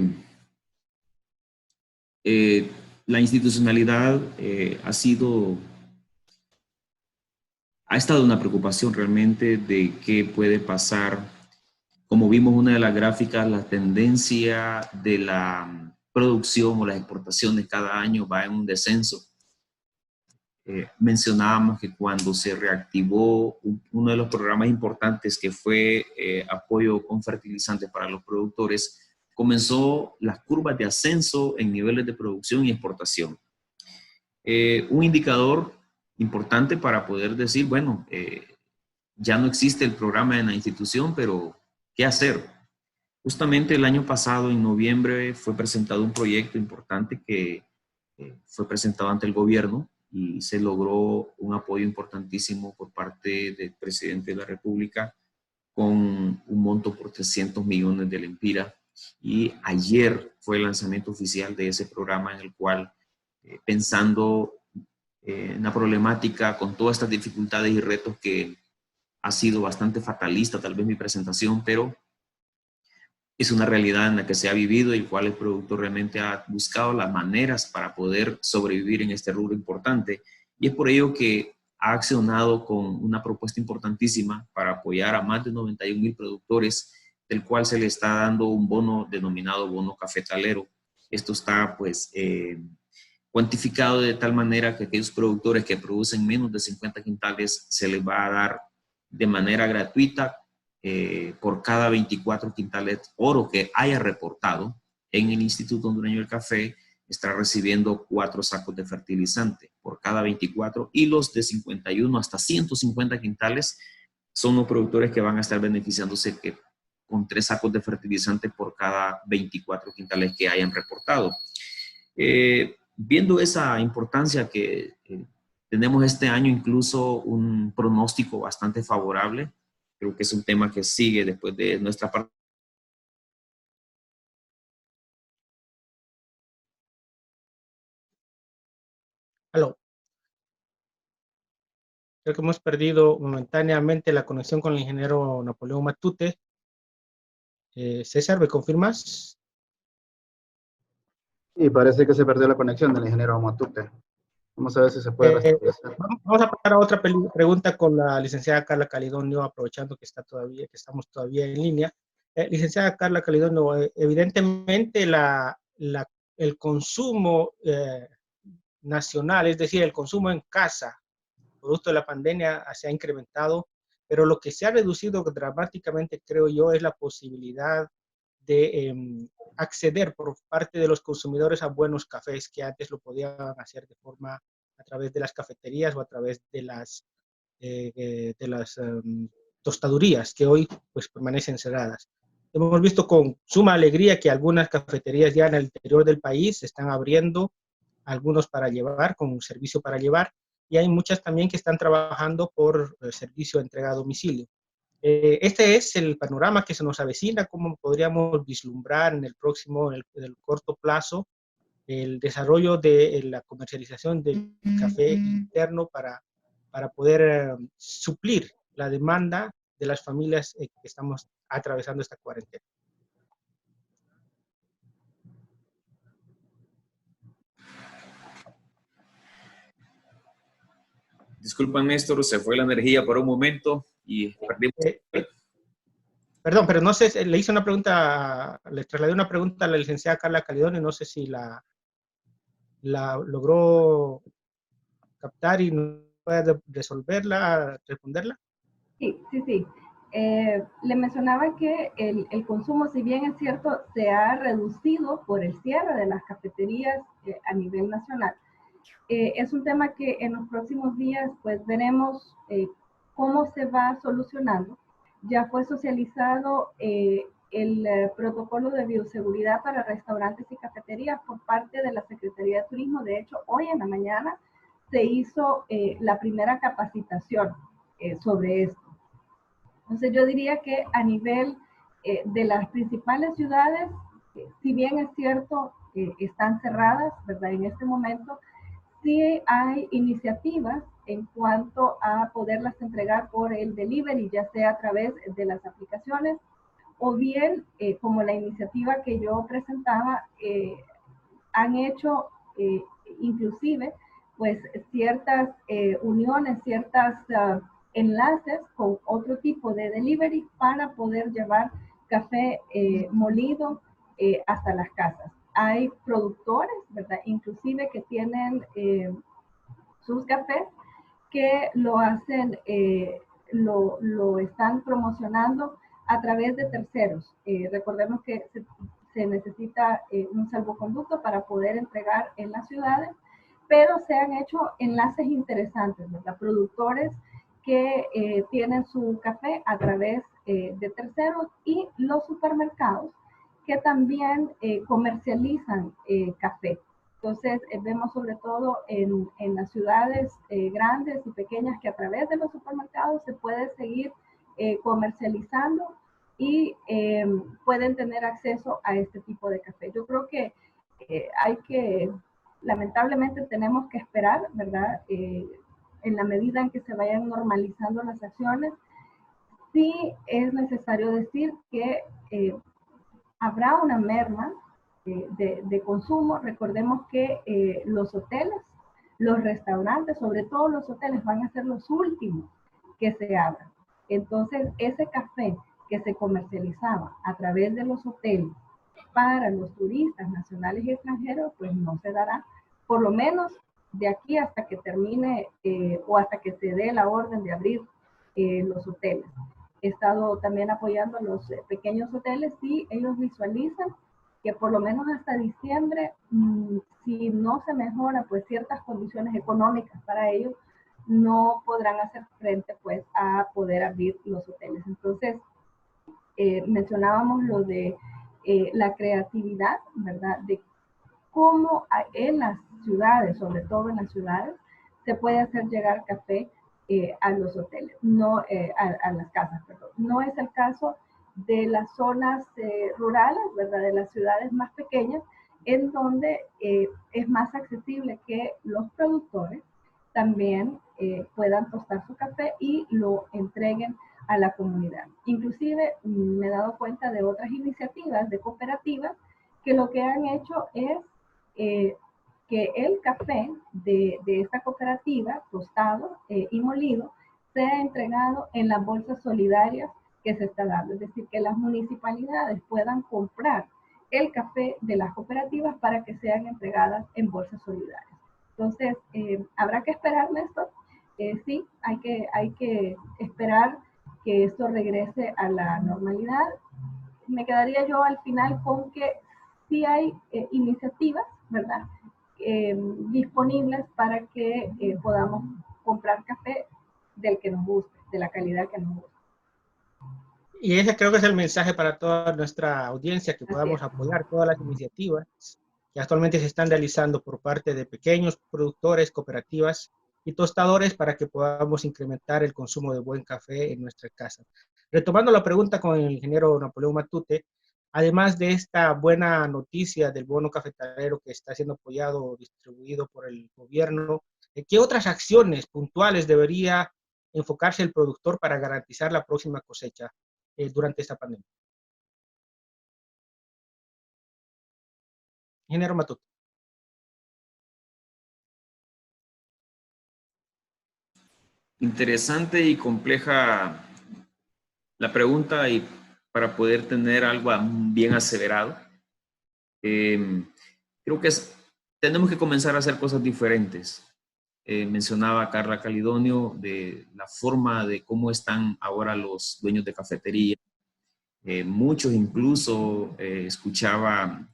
la institucionalidad ha estado una preocupación realmente de qué puede pasar. Como vimos una de las gráficas, la tendencia de la producción o las exportaciones cada año va en un descenso. Mencionábamos que cuando se reactivó uno de los programas importantes que fue apoyo con fertilizantes para los productores, comenzó las curvas de ascenso en niveles de producción y exportación. Un indicador importante para poder decir, bueno, ya no existe el programa en la institución, pero ¿qué hacer? Justamente el año pasado, en noviembre, fue presentado un proyecto importante que fue presentado ante el gobierno y se logró un apoyo importantísimo por parte del presidente de la República con un monto por 300 millones de lempiras. Y ayer fue el lanzamiento oficial de ese programa en el cual, pensando en la problemática con todas estas dificultades y retos que ha sido bastante fatalista tal vez mi presentación, pero es una realidad en la que se ha vivido y el cual el productor realmente ha buscado las maneras para poder sobrevivir en este rubro importante. Y es por ello que ha accionado con una propuesta importantísima para apoyar a más de 91,000 productores, del cual se le está dando un bono denominado bono cafetalero. Esto está pues cuantificado de tal manera que aquellos productores que producen menos de 50 quintales se les va a dar de manera gratuita por cada 24 quintales oro que haya reportado en el Instituto Hondureño del Café, está recibiendo 4 sacos de fertilizante por cada 24, y los de 51 hasta 150 quintales son los productores que van a estar beneficiándose con 3 sacos de fertilizante por cada 24 quintales que hayan reportado. Viendo esa importancia que tenemos este año, incluso un pronóstico bastante favorable. Creo que es un tema que sigue después de nuestra parte. Aló. Creo que hemos perdido momentáneamente la conexión con el ingeniero Napoleón Matute. César, ¿me confirmas? Y parece que se perdió la conexión del ingeniero Matute. Vamos a ver si se puede restablecer. Vamos a pasar a otra pregunta con la licenciada Carla Calidonio, aprovechando que estamos todavía en línea. Licenciada Carla Calidonio, evidentemente el consumo nacional, es decir, el consumo en casa, producto de la pandemia, se ha incrementado, pero lo que se ha reducido dramáticamente, creo yo, es la posibilidad de acceder por parte de los consumidores a buenos cafés que antes lo podían hacer de forma a través de las cafeterías o a través de las tostadurías que hoy pues permanecen cerradas. Hemos visto con suma alegría que algunas cafeterías ya en el interior del país se están abriendo, algunos para llevar, con un servicio para llevar, y hay muchas también que están trabajando por servicio de entrega a domicilio. Este es el panorama que se nos avecina, cómo podríamos vislumbrar en en el corto plazo, el desarrollo de la comercialización del café interno para poder suplir la demanda de las familias que estamos atravesando esta cuarentena. Disculpa, Néstor, se fue la energía por un momento y perdimos. Perdón, pero no sé, le hice una pregunta, le trasladé una pregunta a la licenciada Carla Calidón, no sé si la logró captar y no puede resolverla, responderla. Sí. Le mencionaba que el consumo, si bien es cierto, se ha reducido por el cierre de las cafeterías a nivel nacional. Es un tema que en los próximos días pues veremos cómo se va solucionando. Ya fue socializado el protocolo de bioseguridad para restaurantes y cafeterías por parte de la Secretaría de Turismo. De hecho, hoy en la mañana se hizo la primera capacitación sobre esto. Entonces yo diría que a nivel de las principales ciudades, si bien es cierto, están cerradas, ¿verdad? En este momento, sí hay iniciativas en cuanto a poderlas entregar por el delivery, ya sea a través de las aplicaciones, o bien, como la iniciativa que yo presentaba, han hecho inclusive pues ciertas uniones, ciertas enlaces con otro tipo de delivery para poder llevar café molido hasta las casas. Hay productores, ¿verdad? Inclusive que tienen sus cafés que lo hacen, lo están promocionando a través de terceros. Recordemos que se necesita un salvoconducto para poder entregar en las ciudades, pero se han hecho enlaces interesantes, ¿verdad? Productores que tienen su café a través de terceros y los supermercados que también comercializan café. Entonces, vemos sobre todo en las ciudades grandes y pequeñas que a través de los supermercados se puede seguir comercializando y pueden tener acceso a este tipo de café. Yo creo que lamentablemente tenemos que esperar, ¿verdad? En la medida en que se vayan normalizando las acciones, sí es necesario decir que habrá una merma de consumo. Recordemos que los hoteles, los restaurantes, sobre todo los hoteles, van a ser los últimos que se abran. Entonces, ese café que se comercializaba a través de los hoteles para los turistas nacionales y extranjeros, pues no se dará, por lo menos de aquí hasta que termine o hasta que se dé la orden de abrir los hoteles. He estado también apoyando a los pequeños hoteles y ellos visualizan que por lo menos hasta diciembre, si no se mejora pues ciertas condiciones económicas para ellos, no podrán hacer frente pues a poder abrir los hoteles. Entonces, mencionábamos lo de la creatividad, ¿verdad? De cómo en las ciudades, sobre todo en las ciudades, se puede hacer llegar café a los hoteles, no a las casas, perdón. No es el caso de las zonas rurales, ¿verdad? De las ciudades más pequeñas, en donde es más accesible que los productores también puedan tostar su café y lo entreguen a la comunidad. Inclusive me he dado cuenta de otras iniciativas de cooperativas que lo que han hecho es que el café de esta cooperativa, tostado y molido, sea entregado en las bolsas solidarias que se está dando. Es decir, que las municipalidades puedan comprar el café de las cooperativas para que sean entregadas en bolsas solidarias. Entonces, habrá que esperar, Néstor. Sí, hay que esperar que esto regrese a la normalidad. Me quedaría yo al final con que sí hay iniciativas, ¿verdad? Disponibles para que podamos comprar café del que nos guste, de la calidad que nos guste. Y ese creo que es el mensaje para toda nuestra audiencia, que podamos apoyar todas las iniciativas que actualmente se están realizando por parte de pequeños productores, cooperativas y tostadores para que podamos incrementar el consumo de buen café en nuestra casa. Retomando la pregunta con el ingeniero Napoleón Matute, además de esta buena noticia del bono cafetalero que está siendo apoyado o distribuido por el gobierno, ¿qué otras acciones puntuales debería enfocarse el productor para garantizar la próxima cosecha durante esta pandemia? Ingeniero Matute. Interesante y compleja la pregunta, y para poder tener algo bien aseverado, creo que tenemos que comenzar a hacer cosas diferentes. mencionaba Carla Calidonio de la forma de cómo están ahora los dueños de cafetería. Muchos incluso escuchaba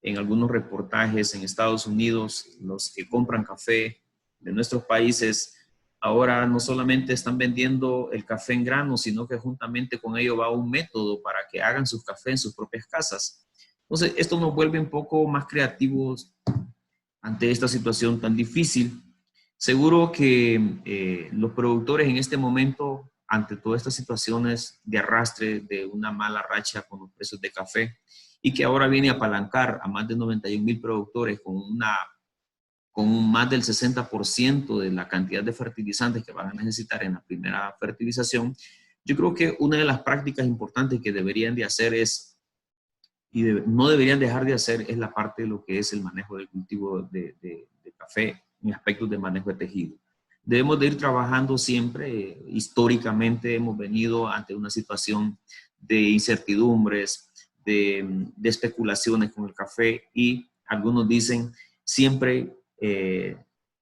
en algunos reportajes en Estados Unidos, los que compran café de nuestros países, ahora no solamente están vendiendo el café en grano, sino que juntamente con ello va un método para que hagan sus cafés en sus propias casas. Entonces, esto nos vuelve un poco más creativos ante esta situación tan difícil. Seguro que los productores en este momento, ante todas estas situaciones de arrastre de una mala racha con los precios de café y que ahora viene a apalancar a más de 91,000 productores con más del 60% de la cantidad de fertilizantes que van a necesitar en la primera fertilización, yo creo que una de las prácticas importantes que deberían de hacer es, no deberían dejar de hacer, es la parte de lo que es el manejo del cultivo de café en aspectos de manejo de tejido. Debemos de ir trabajando siempre, históricamente hemos venido ante una situación de incertidumbres, de especulaciones con el café y algunos dicen siempre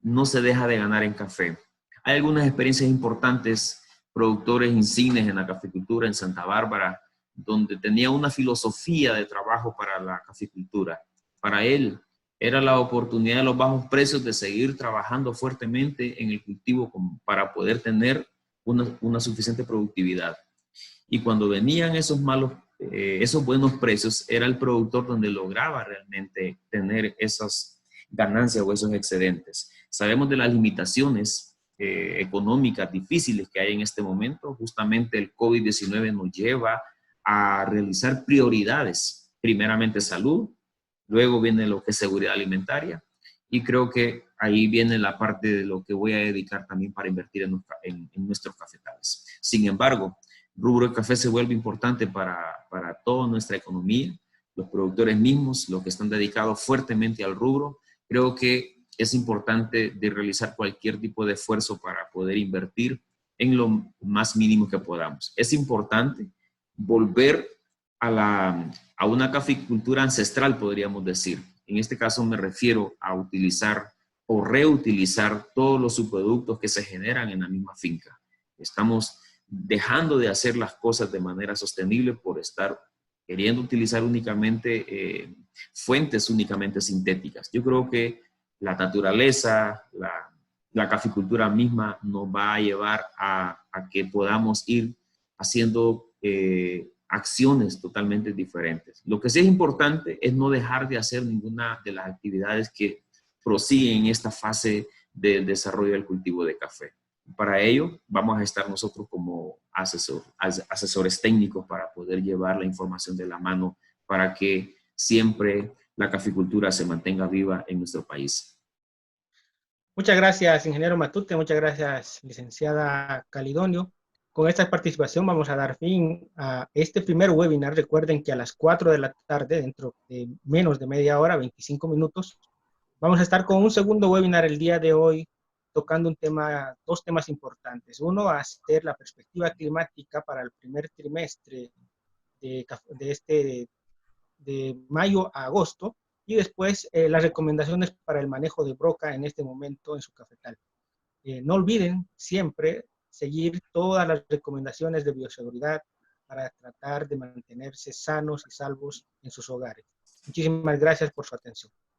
no se deja de ganar en café. Hay algunas experiencias importantes, productores insignes en la caficultura en Santa Bárbara, donde tenía una filosofía de trabajo para la caficultura. Para él era la oportunidad de los bajos precios de seguir trabajando fuertemente en el cultivo para poder tener una suficiente productividad. Y cuando venían esos buenos precios, era el productor donde lograba realmente tener esas ganancias o esos excedentes. Sabemos de las limitaciones económicas difíciles que hay en este momento. Justamente el COVID-19 nos lleva a realizar prioridades. Primeramente salud, luego viene lo que es seguridad alimentaria y creo que ahí viene la parte de lo que voy a dedicar también para invertir en nuestros cafetales. Sin embargo, el rubro de café se vuelve importante para toda nuestra economía. Los productores mismos, los que están dedicados fuertemente al rubro, creo que es importante de realizar cualquier tipo de esfuerzo para poder invertir en lo más mínimo que podamos. Es importante volver a una caficultura ancestral, podríamos decir. En este caso me refiero a utilizar o reutilizar todos los subproductos que se generan en la misma finca. Estamos dejando de hacer las cosas de manera sostenible por estar queriendo utilizar únicamente fuentes únicamente sintéticas. Yo creo que la naturaleza, la caficultura misma nos va a llevar a que podamos ir haciendo acciones totalmente diferentes. Lo que sí es importante es no dejar de hacer ninguna de las actividades que prosiguen en esta fase del desarrollo del cultivo de café. Para ello, vamos a estar nosotros como asesores técnicos para poder llevar la información de la mano para que siempre la caficultura se mantenga viva en nuestro país. Muchas gracias, ingeniero Matute. Muchas gracias, licenciada Calidonio. Con esta participación vamos a dar fin a este primer webinar. Recuerden que a las 4 de la tarde, dentro de menos de media hora, 25 minutos, vamos a estar con un segundo webinar el día de hoy, tocando dos temas importantes. Uno va a ser la perspectiva climática para el primer trimestre de mayo a agosto, y después las recomendaciones para el manejo de broca en este momento en su cafetal. No olviden siempre seguir todas las recomendaciones de bioseguridad para tratar de mantenerse sanos y salvos en sus hogares. Muchísimas gracias por su atención.